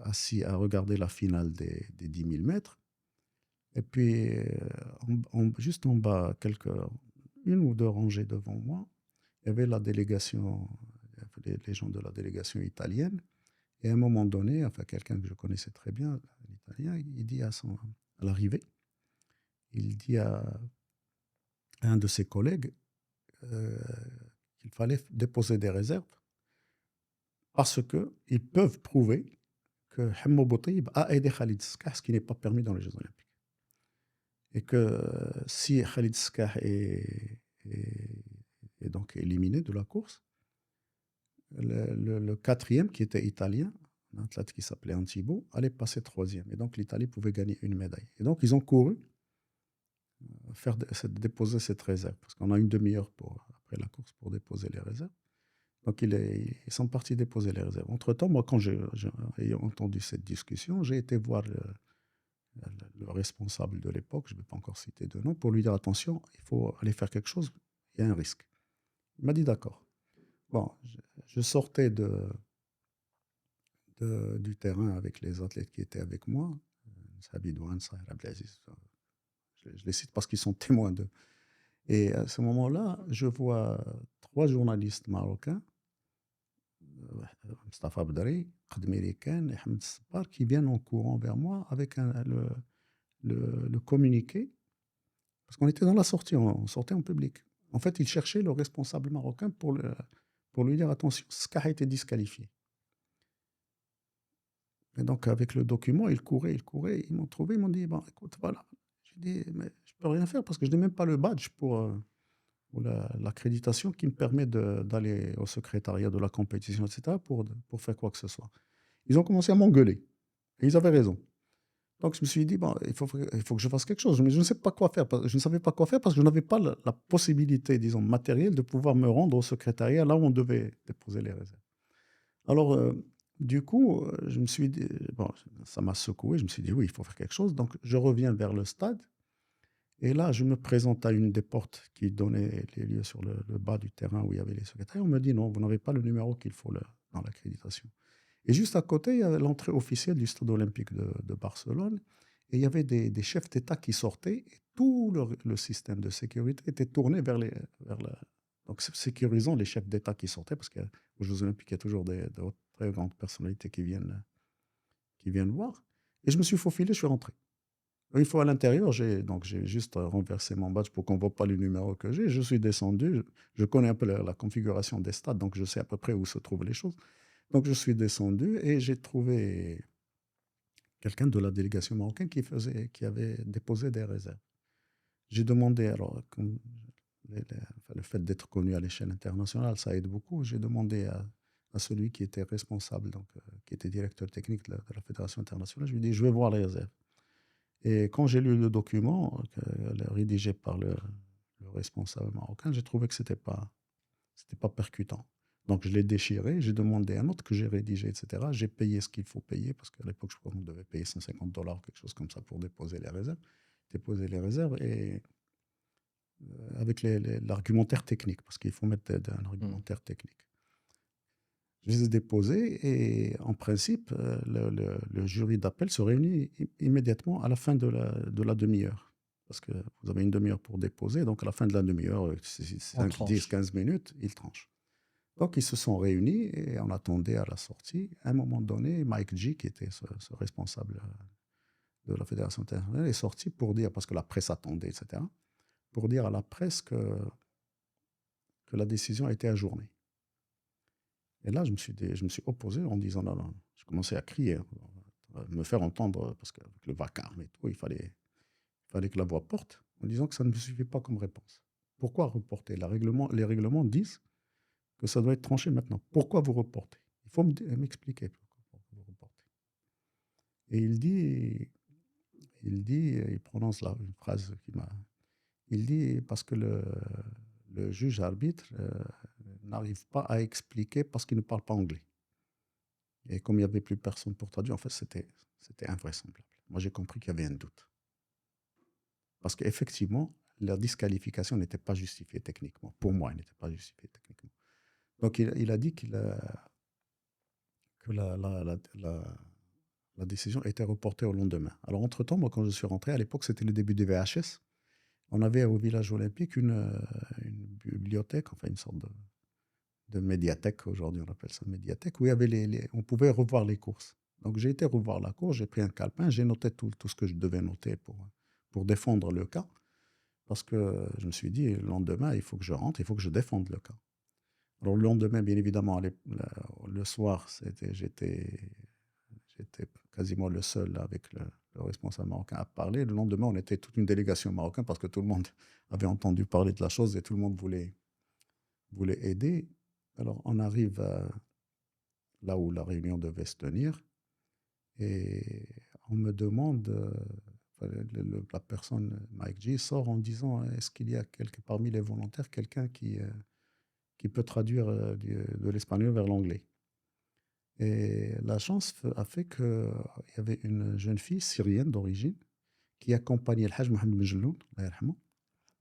assis à regarder la finale des 10 000 mètres. Et puis, juste en bas, une ou deux rangées devant moi, il y avait la délégation, les gens de la délégation italienne. Et à un moment donné, enfin, quelqu'un que je connaissais très bien, l'italien, il dit à l'arrivée, il dit à un de ses collègues euh, qu'il fallait déposer des réserves parce qu'ils peuvent prouver que Hemmo Boutib a aidé Khalid Skah, ce qui n'est pas permis dans les Jeux Olympiques. Et que si Khalid Skah est donc éliminé de la course, le quatrième, qui était italien, un athlète qui s'appelait Antibo, allait passer troisième. Et donc l'Italie pouvait gagner une médaille. Et donc ils ont couru déposer cette réserve, parce qu'on a une demi-heure après la course pour déposer les réserves. Donc ils sont partis déposer les réserves. Entre-temps, moi, quand j'ai entendu cette discussion, j'ai été voir le responsable de l'époque, je ne vais pas encore citer de nom, pour lui dire attention, il faut aller faire quelque chose, il y a un risque. Il m'a dit d'accord. Bon, je sortais du terrain avec les athlètes qui étaient avec moi, Sabidouane, Sahir Abdelaziz, je les cite parce qu'ils sont témoins de. Et à ce moment-là, je vois trois journalistes marocains, Mustafa Bdari, Khadmiri Khan et Ahmed Sabbar, qui viennent en courant vers moi avec le communiqué, parce qu'on était dans la sortie, on sortait en public. En fait, ils cherchaient le responsable marocain pour lui dire attention, Ska a été disqualifié. Et donc, avec le document, ils couraient, ils m'ont trouvé, ils m'ont dit bon, écoute, voilà. J'ai dit mais je peux rien faire parce que je n'ai même pas le badge pour l'accréditation qui me permet d'aller au secrétariat de la compétition, etc., pour faire quoi que ce soit. Ils ont commencé à m'engueuler. Et ils avaient raison. Donc, je me suis dit, bon, il faut que je fasse quelque chose. Mais je ne sais pas quoi faire. Je ne savais pas quoi faire parce que je n'avais pas la possibilité, disons, matérielle de pouvoir me rendre au secrétariat là où on devait déposer les réserves. Alors, du coup, je me suis dit, bon, ça m'a secoué. Je me suis dit, oui, il faut faire quelque chose. Donc, je reviens vers le stade. Et là, je me présente à une des portes qui donnait les lieux sur le bas du terrain où il y avait les secrétaires. On me dit, non, vous n'avez pas le numéro qu'il faut dans l'accréditation. Et juste à côté, il y avait l'entrée officielle du stade olympique de Barcelone. Et il y avait des chefs d'État qui sortaient. Et tout le système de sécurité était tourné donc sécurisant les chefs d'État qui sortaient, parce qu'aux Jeux olympiques, il y a toujours de très grandes personnalités qui viennent voir. Et je me suis faufilé, je suis rentré. Une fois à l'intérieur, j'ai juste renversé mon badge pour qu'on ne voit pas le numéro que j'ai. Je suis descendu. Je connais un peu la configuration des stades, donc je sais à peu près où se trouvent les choses. Donc je suis descendu et j'ai trouvé quelqu'un de la délégation marocaine qui avait déposé des réserves. J'ai demandé, alors, comme enfin, le fait d'être connu à l'échelle internationale, ça aide beaucoup. J'ai demandé à celui qui était responsable, donc, qui était directeur technique de la Fédération internationale, je lui ai dit, je vais voir les réserves. Et quand j'ai lu le document rédigé par le responsable marocain, j'ai trouvé que c'était pas percutant. Donc, je l'ai déchiré, j'ai demandé un autre que j'ai rédigé, etc. J'ai payé ce qu'il faut payer, parce qu'à l'époque, je crois qu'on devait payer $150, quelque chose comme ça, pour déposer les réserves. Déposer les réserves, et avec l'argumentaire technique, parce qu'il faut mettre un argumentaire technique. Je les ai déposés, et en principe, le jury d'appel se réunit immédiatement à la fin de la demi-heure. Parce que vous avez une demi-heure pour déposer, donc à la fin de la demi-heure, 5, 10, 15 minutes, ils tranchent. Donc, ils se sont réunis et on attendait à la sortie. À un moment donné, Mike G, qui était ce responsable de la Fédération internationale, est sorti pour dire, parce que la presse attendait, etc., pour dire à la presse que la décision a été ajournée. Et là, je me suis opposé en disant non, non. Je commençais à crier, me faire entendre, parce qu'avec le vacarme et tout, il fallait que la voix porte, en disant que ça ne me suffit pas comme réponse. Pourquoi reporter? Les règlements disent que ça doit être tranché maintenant. Pourquoi vous reportez? Il faut m'expliquer pourquoi vous reportez. Et il prononce là une phrase qui m'a. Il dit parce que le juge arbitre n'arrive pas à expliquer parce qu'il ne parle pas anglais. Et comme il n'y avait plus personne pour traduire, en fait, c'était invraisemblable. Moi, j'ai compris qu'il y avait un doute. Parce qu'effectivement, la disqualification n'était pas justifiée techniquement. Pour moi, elle n'était pas justifiée techniquement. Donc, il a dit que la décision était reportée au lendemain. Alors, entre-temps, moi, quand je suis rentré, à l'époque, c'était le début des VHS. On avait au village olympique une bibliothèque, enfin une sorte de médiathèque, aujourd'hui on appelle ça médiathèque, où il y avait on pouvait revoir les courses. Donc j'ai été revoir la course, j'ai pris un calepin, j'ai noté tout ce que je devais noter pour défendre le cas, parce que je me suis dit, le lendemain, il faut que je rentre, il faut que je défende le cas. Alors le lendemain, bien évidemment, le soir, j'étais quasiment le seul avec le responsable marocain à parler. Le lendemain, on était toute une délégation marocaine, parce que tout le monde avait entendu parler de la chose et tout le monde voulait aider. Alors on arrive là où la réunion devait se tenir, et on me demande, la personne, Mike G, sort en disant, est-ce qu'il y a parmi les volontaires quelqu'un qui peut traduire de l'espagnol vers l'anglais? Et la chance a fait qu'il y avait une jeune fille syrienne d'origine qui accompagnait le Hajj Mohamed Mejloun, Allah yarhamou,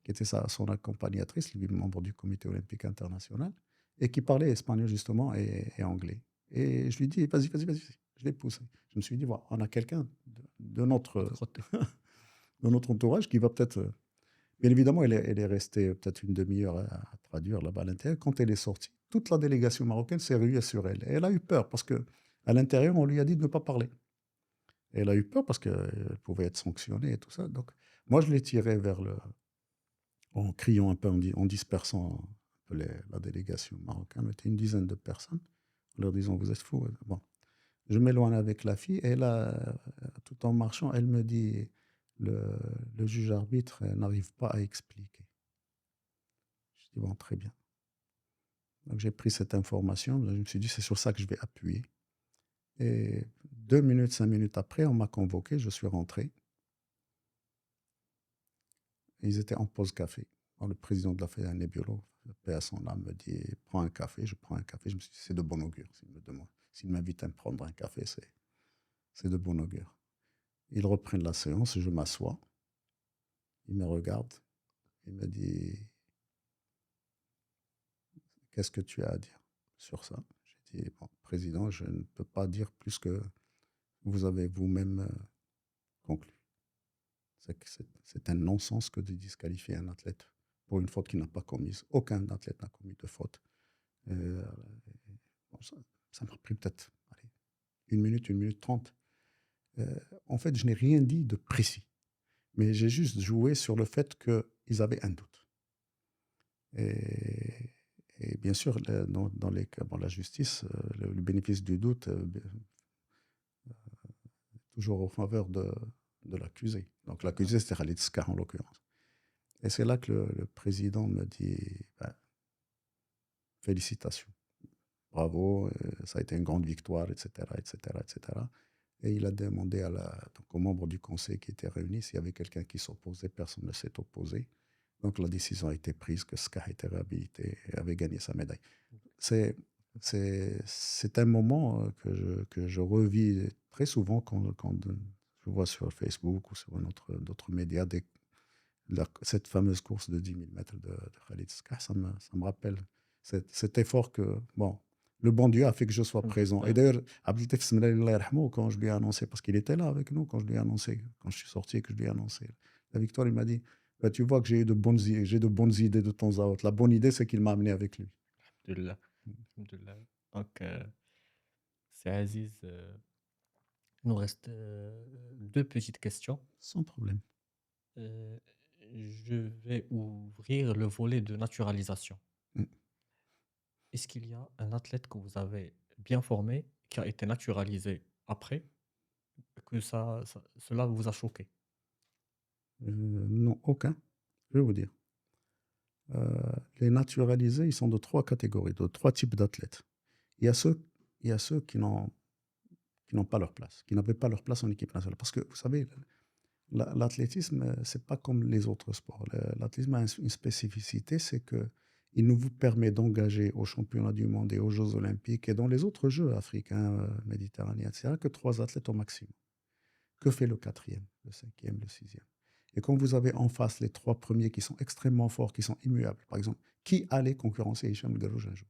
qui était son accompagnatrice, lui, membre du comité olympique international, et qui parlait espagnol justement et anglais. Et je lui dis, vas-y, vas-y, vas-y. Je l'ai poussé. Je me suis dit, voilà, on a quelqu'un de notre entourage qui va peut-être. Bien évidemment, elle est restée peut-être une demi-heure à traduire là-bas à l'intérieur. Quand elle est sortie, toute la délégation marocaine s'est ruée sur elle. Et elle a eu peur parce qu'à l'intérieur, on lui a dit de ne pas parler. Et elle a eu peur parce qu'elle pouvait être sanctionnée et tout ça. Donc, moi, je l'ai tirée en criant un peu, en dispersant un peu la délégation marocaine. On était une dizaine de personnes, en leur disant, vous êtes fous. Bon. Je m'éloigne avec la fille, et là, tout en marchant, elle me dit, le juge arbitre n'arrive pas à expliquer. Je dis, bon, très bien. Donc j'ai pris cette information, je me suis dit, c'est sur ça que je vais appuyer. Et 2 minutes, 5 minutes après, on m'a convoqué, je suis rentré. Et ils étaient en pause café. Alors, le président de la Fédération Nebbiolo, paix à son âme, me dit, prends un café. Je prends un café. Je me suis dit, c'est de bon augure. S'il m'invite à me prendre un café, c'est de bon augure. Ils reprennent la séance, je m'assois. Il me regarde. Il me dit, qu'est-ce que tu as à dire sur ça? J'ai dit, bon, président, je ne peux pas dire plus que vous avez vous-même conclu. C'est un non-sens que de disqualifier un athlète pour une faute qu'il n'a pas commise. Aucun athlète n'a commis de faute. Bon, ça m'a pris peut-être 1 minute, 1 minute 30. En fait, je n'ai rien dit de précis, mais j'ai juste joué sur le fait qu'ils avaient un doute. Et bien sûr, dans les cas, bon, la justice, le bénéfice du doute, toujours en faveur de l'accusé. Donc l'accusé, c'était Khalid Skar en l'occurrence. Et c'est là que le président me dit, ben, félicitations, bravo, ça a été une grande victoire, etc., etc., etc. Et il a demandé donc aux membres du conseil qui étaient réunis s'il y avait quelqu'un qui s'opposait. Personne ne s'est opposé. Donc la décision a été prise que Ska était réhabilité et avait gagné sa médaille. c'est un moment que je revis très souvent quand je vois sur Facebook ou sur d'autres médias cette fameuse course de 10 000 mètres de Khalid Skah. Ça me rappelle cet effort que, bon, le bon Dieu a fait que je sois présent. Et Alhamdoulilah. d'ailleurs, Abdelatif Smelali, Allah yarhamou, quand je lui ai annoncé, parce qu'il était là avec nous, quand je lui ai annoncé, quand je suis sorti et que je lui ai annoncé la victoire, il m'a dit, bah, tu vois que j'ai de bonnes idées de temps à autre. La bonne idée, c'est qu'il m'a amené avec lui. Alhamdoulilah. Alhamdoulilah. Donc, c'est Aziz. Il nous reste deux petites questions. Sans problème. Euh, je vais ouvrir le volet de naturalisation. Mm. Est-ce qu'il y a un athlète que vous avez bien formé, qui a été naturalisé après, que cela vous a choqué? Non, aucun. Je vais vous dire. Euh, les naturalisés, ils sont de trois catégories, de trois types d'athlètes. Il y a ceux, il y a ceux qui n'ont pas leur place, qui n'avaient pas leur place en équipe nationale. Parce que, vous savez, l'athlétisme, c'est pas comme les autres sports. L'athlétisme a une spécificité, c'est que il nous vous permet d'engager aux championnats du monde et aux Jeux olympiques et dans les autres Jeux africains, méditerranéens, etc., que 3 athlètes au maximum. Que fait le quatrième, le cinquième, le sixième? Et quand vous avez en face les 3 premiers qui sont extrêmement forts, qui sont immuables, par exemple, qui allait concurrencer Hicham El Guerrouj un jour?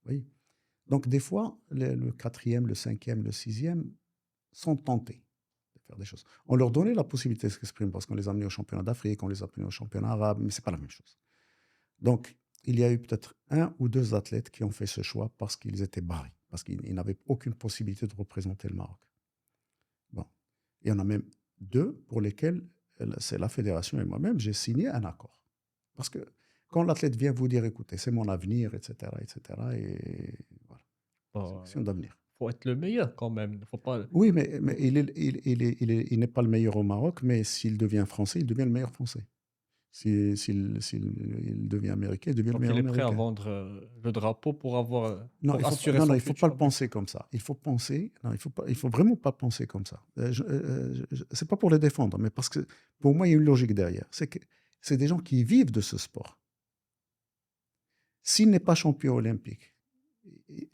Vous voyez. Donc, des fois, le quatrième, le cinquième, le sixième sont tentés de faire des choses. On leur donnait la possibilité de s'exprimer parce qu'on les a amenés au championnat d'Afrique, on les a amenés au championnat arabe, mais ce n'est pas la même chose. Donc, il y a eu peut-être 1 ou 2 athlètes qui ont fait ce choix parce qu'ils étaient barrés, parce qu'ils n'avaient aucune possibilité de représenter le Maroc. Bon. Il y en a même 2 pour lesquels c'est la fédération et moi-même, j'ai signé un accord. Parce que quand l'athlète vient vous dire, écoutez, c'est mon avenir, etc., et voilà, c'est une Bon, question d'avenir. faut être le meilleur quand même. Faut pas. Oui, mais il n'est pas le meilleur au Maroc, mais s'il devient français, il devient le meilleur français. S'il devient américain, il devient le Donc, meilleur il est prêt à américain. vendre le drapeau pour Non, pour assurer non, son il faut pas futur, le bien penser sûr. comme ça. Il faut penser, non, il faut vraiment pas le penser comme ça. C'est pas pour les défendre, mais parce que pour moi, il y a une logique derrière. C'est que c'est des gens qui vivent de ce sport. S'il n'est pas champion olympique, il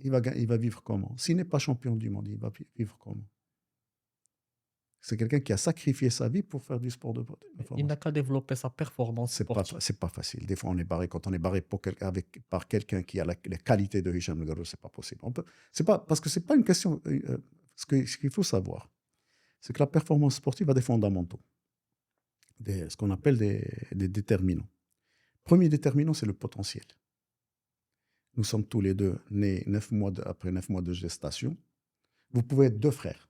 il va vivre comment? S'il n'est pas champion du monde, il va vivre comment? C'est quelqu'un qui a sacrifié sa vie pour faire du sport de Mais il n'a performance. qu'à développer sa performance sportive. C'est pas facile. Des fois, on est barré. Quand on est barré par quelqu'un qui a les qualités de Hicham El Guerrouj, c'est pas possible. C'est pas, parce que c'est pas une question. Ce qu'il faut savoir, c'est que la performance sportive a des fondamentaux, ce qu'on appelle des déterminants. Premier déterminant, c'est le potentiel. Nous sommes tous les deux nés après 9 mois de gestation. Vous pouvez être 2 frères,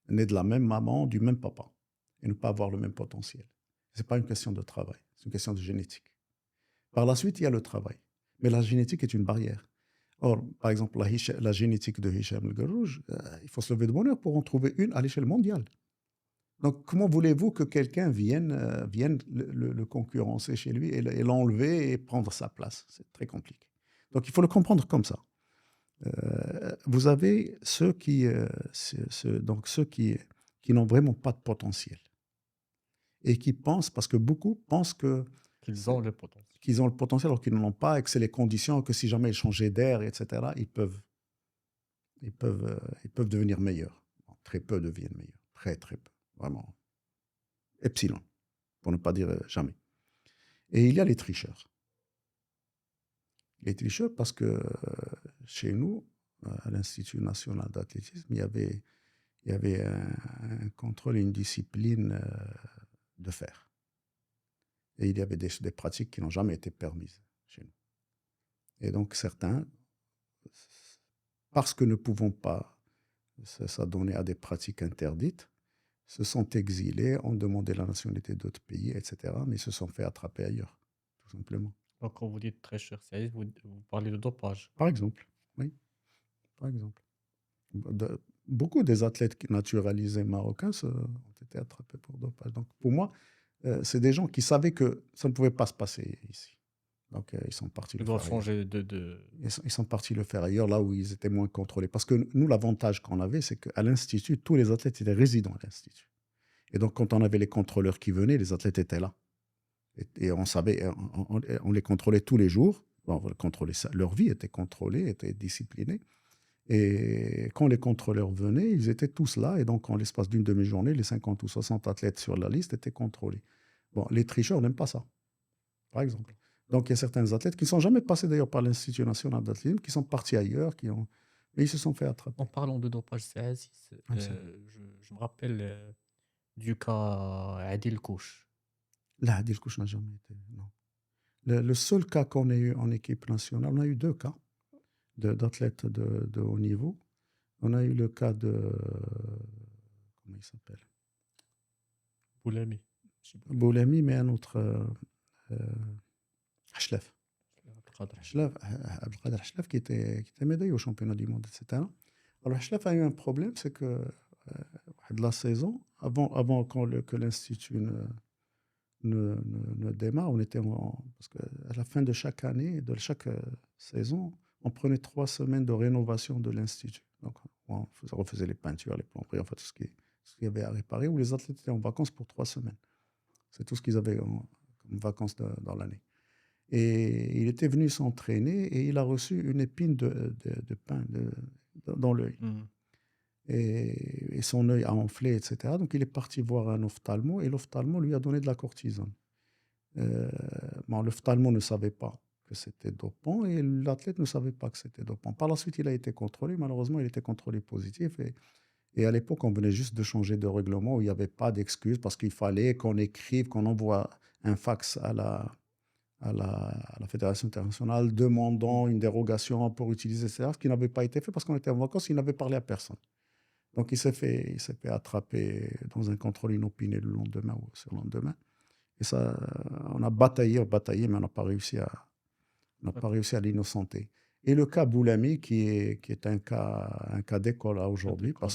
nés de la même maman, du même papa, et ne pas avoir le même potentiel. Ce n'est pas une question de travail, c'est une question de génétique. Par la suite, il y a le travail. Mais la génétique est une barrière. Or, par exemple, la génétique de Hicham El Guerrouj, il faut se lever de bonne heure pour en trouver une à l'échelle mondiale. Donc, comment voulez-vous que quelqu'un vienne le concurrencer chez lui et l'enlever et prendre sa place? C'est très compliqué. Donc, il faut le comprendre comme ça. Vous avez ceux qui n'ont vraiment pas de potentiel et qui pensent, parce que beaucoup pensent Qu'ils ont le potentiel. qu'ils ont le potentiel alors qu'ils n'en ont pas et que c'est les conditions, que si jamais ils changeaient d'air, etc., ils peuvent devenir meilleurs. Bon, très peu deviennent meilleurs. Très, très peu. Vraiment. Epsilon, pour ne pas dire jamais. Et il y a les tricheurs. Les tricheurs parce que chez nous, à l'Institut national d'athlétisme, il y avait un contrôle et une discipline de fer. Et il y avait des pratiques qui n'ont jamais été permises chez nous. Et donc certains, parce que ne pouvant pas s'adonner à des pratiques interdites, se sont exilés, ont demandé la nationalité d'autres pays, etc., mais ils se sont fait attraper ailleurs, tout simplement. Donc, quand vous dites très cher service, vous parlez de dopage. Par exemple, oui, par exemple. Beaucoup des athlètes naturalisés marocains ont été attrapés pour dopage. Donc pour moi, c'est des gens qui savaient que ça ne pouvait pas se passer ici. Donc ils sont partis Ils le doivent faire ailleurs. changer de... Ils sont partis le faire ailleurs, là où ils étaient moins contrôlés. Parce que nous, l'avantage qu'on avait, c'est qu'à l'Institut, tous les athlètes étaient résidents à l'Institut. Et donc quand on avait les contrôleurs qui venaient, les athlètes étaient là. Et on savait, on les contrôlait tous les jours Bon, voilà, contrôler ça. Leur vie était contrôlée, était disciplinée. Et quand les contrôleurs venaient, ils étaient tous là. Et donc, en l'espace d'une demi-journée, les 50 ou 60 athlètes sur la liste étaient contrôlés. Bon, les tricheurs n'aiment pas ça, par exemple. Donc, il y a certains athlètes qui ne sont jamais passés d'ailleurs par l'Institut national d'athlétisme, qui sont partis ailleurs, mais ils se sont fait En attraper. parlant de dopage, c'est Aziz, Ouais, c'est- je me rappelle du cas Adil Kouch. Là, Dilkouch n'a jamais été. Non. Le seul cas qu'on ait eu en équipe nationale, on a eu deux cas d'athlètes de haut niveau. On a eu le cas de. Comment il s'appelle? Boulami. Je sais plus. Boulemi, mais un autre. Euh, Hachlef. Abdelkader Hachlaf. Hachlef, Abdelkader Hachlef, qui était médaillé au championnat du monde, etc. Alors, Hachlef a eu un problème, c'est que de la saison, avant que l'Institut ne démarre, on était parce qu'à la fin de chaque année, de chaque saison, on prenait 3 semaines de rénovation de l'Institut. Donc, on refaisait les peintures, les plomberies, enfin, tout ce qu'il y avait à réparer, où les athlètes étaient en vacances pour 3 semaines. C'est tout ce qu'ils avaient comme vacances dans l'année. Et il était venu s'entraîner et il a reçu une épine de pain dans l'œil. Mhm. Et son œil a enflé, etc. Donc il est parti voir un ophtalmo et l'ophtalmo lui a donné de la cortisone. Euh, bon, l'ophtalmo ne savait pas que c'était dopant et l'athlète ne savait pas que c'était dopant. Par la suite, il a été contrôlé. Malheureusement, il était contrôlé positif. Et à l'époque, on venait juste de changer de règlement où il n'y avait pas d'excuse parce qu'il fallait qu'on écrive, qu'on envoie un fax à la Fédération internationale demandant une dérogation pour utiliser ça, ce qui n'avait pas été fait parce qu'on était en vacances, il n'avait parlé à personne. Donc il s'est fait attraper dans un contrôle inopiné le lendemain ou sur le lendemain. Et ça, on a bataillé, mais on n'a pas D'accord. réussi à l'innocenter. Et le cas Boulami, qui est un cas d'école à Cas aujourd'hui, d'école,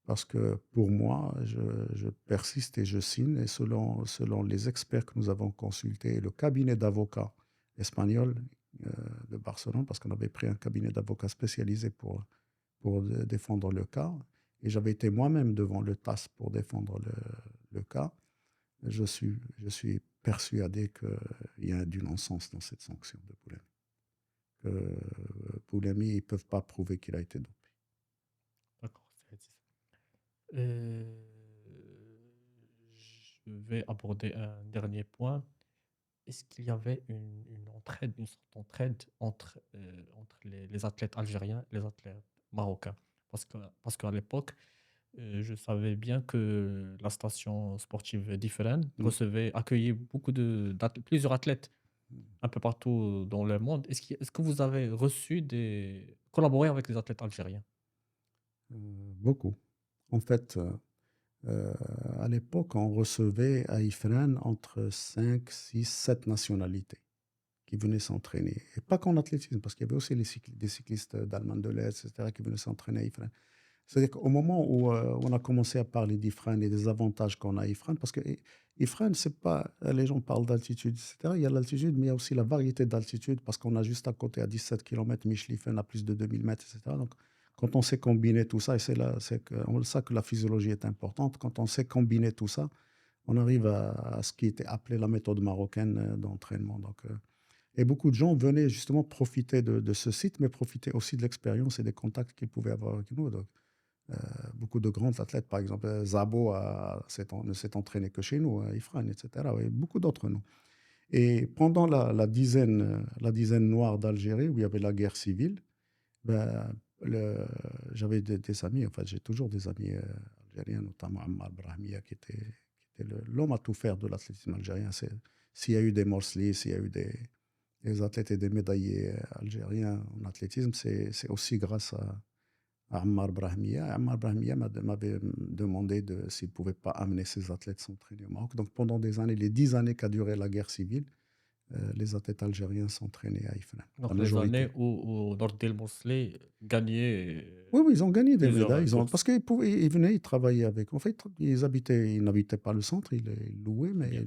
parce que pour moi, je persiste et je signe, et selon les experts que nous avons consultés, et le cabinet d'avocats espagnol euh, de Barcelone, parce qu'on avait pris un cabinet d'avocats spécialisé pour défendre le cas, et j'avais été moi-même devant le TAS pour défendre le cas, je suis persuadé qu'il y a du non-sens dans cette sanction de Boulami. Boulami, ils ne peuvent pas prouver qu'il a été dopé. d'accord, c'est Aziz. Euh, je vais aborder un dernier point. Est-ce qu'il y avait une entraide, une sorte d'entraide entre les athlètes algériens et les athlètes marocains? Parce qu'à l'époque, je savais bien que la station sportive d'Ifrane Mm. accueillait plusieurs athlètes un peu partout dans le monde. Est-ce que vous avez collaboré avec les athlètes algériens? Beaucoup. En fait, euh, à l'époque, on recevait à Ifrane entre 5, 6, 7 nationalités qui venaient s'entraîner. Et pas qu'en athlétisme, parce qu'il y avait aussi des cyclistes d'Allemagne de l'Est, etc., qui venaient s'entraîner à Ifrane. C'est-à-dire qu'au moment où on a commencé à parler d'Ifrane et des avantages qu'on a à Ifrane, parce que Ifrane, c'est pas, les gens parlent d'altitude, etc. Il y a l'altitude, mais il y a aussi la variété d'altitude, parce qu'on a juste à côté, à 17 km, Michlifen à plus de 2000 mètres, etc. Donc, quand on sait combiner tout ça, et on sait que la physiologie est importante, quand on sait combiner tout ça, on arrive à ce qui était appelé la méthode marocaine d'entraînement. Donc, et beaucoup de gens venaient justement profiter de ce site, mais profiter aussi de l'expérience et des contacts qu'ils pouvaient avoir avec nous. Donc, beaucoup de grands athlètes, par exemple, Zabo ne s'est entraîné que chez nous, Ifran, etc. Et beaucoup d'autres noms. Et pendant la dizaine noire d'Algérie, où il y avait la guerre civile, ben, j'avais des amis, en fait, j'ai toujours des amis algériens, notamment Ammar Brahmia, qui était l'homme à tout faire de l'athlétisme algérien. S'il y a eu des Morsli, s'il y a eu des athlètes et des médaillés algériens en athlétisme, c'est aussi grâce à Ammar Brahmia. Ammar Brahmia m'avait demandé s'il ne pouvait pas amener ses athlètes s'entraîner au Maroc. Donc pendant des années, les 10 années qu'a duré la guerre civile, les athlètes algériens s'entraînaient à Ifrane, la Donc les années majorité. où Nordel Mosley gagnait Oui, oui, ils ont gagné des plusieurs médailles. courses. Parce qu'ils venaient, ils travaillaient avec. En fait, ils n'habitaient pas le centre, ils louaient, Très mais, bien.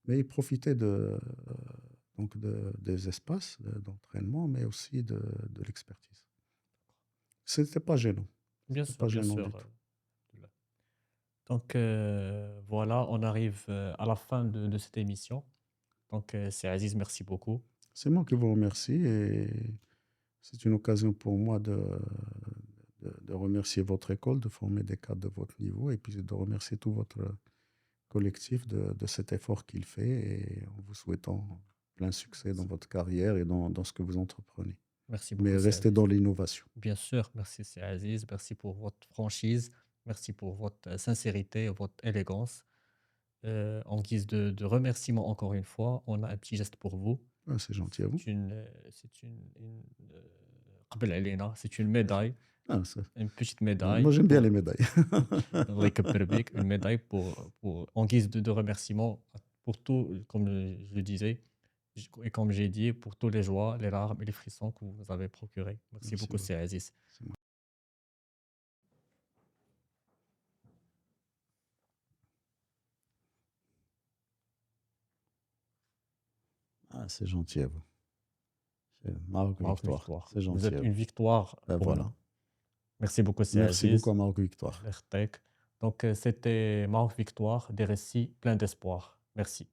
mais ils profitaient donc des espaces d'entraînement, mais aussi de l'expertise. C'était pas gênant. C'était pas Bien gênant sûr. du tout. Donc voilà, on arrive à la fin de cette émission. Donc c'est Aziz, merci beaucoup. C'est moi qui vous remercie et c'est une occasion pour moi de remercier votre école, de former des cadres de votre niveau et puis de remercier tout votre collectif de cet effort qu'il fait et en vous souhaitant plein succès dans Merci. votre carrière et dans ce que vous entreprenez. Merci Mais beaucoup, c'est restez Aziz. dans l'innovation. Bien sûr, merci, c'est Aziz. Merci pour votre franchise. Merci pour votre sincérité, votre élégance. En guise de remerciement, encore une fois, on a un petit geste pour vous. Ah, c'est gentil à vous. قبل علينا, c'est une médaille, Ah, une petite moi, médaille j'aime bien pour les médailles. الله يكبر بيك, une médaille en guise de remerciement pour tout, comme je le disais, et comme j'ai dit, pour tous les joies, les larmes et les frissons que vous nous avez procurés. Merci Merci beaucoup, beaucoup. c'est Aziz. C'est moi. Ah, c'est gentil à vous. C'est Maroc Maroc Victoire. Victoire. C'est Vous gentil êtes à une vous. victoire Ben pour voilà. nous. Merci beaucoup, c'est Merci beaucoup Aziz. à Maroc Victoire. Lertek. Donc, c'était Maroc Victoire, des récits pleins d'espoir. Merci.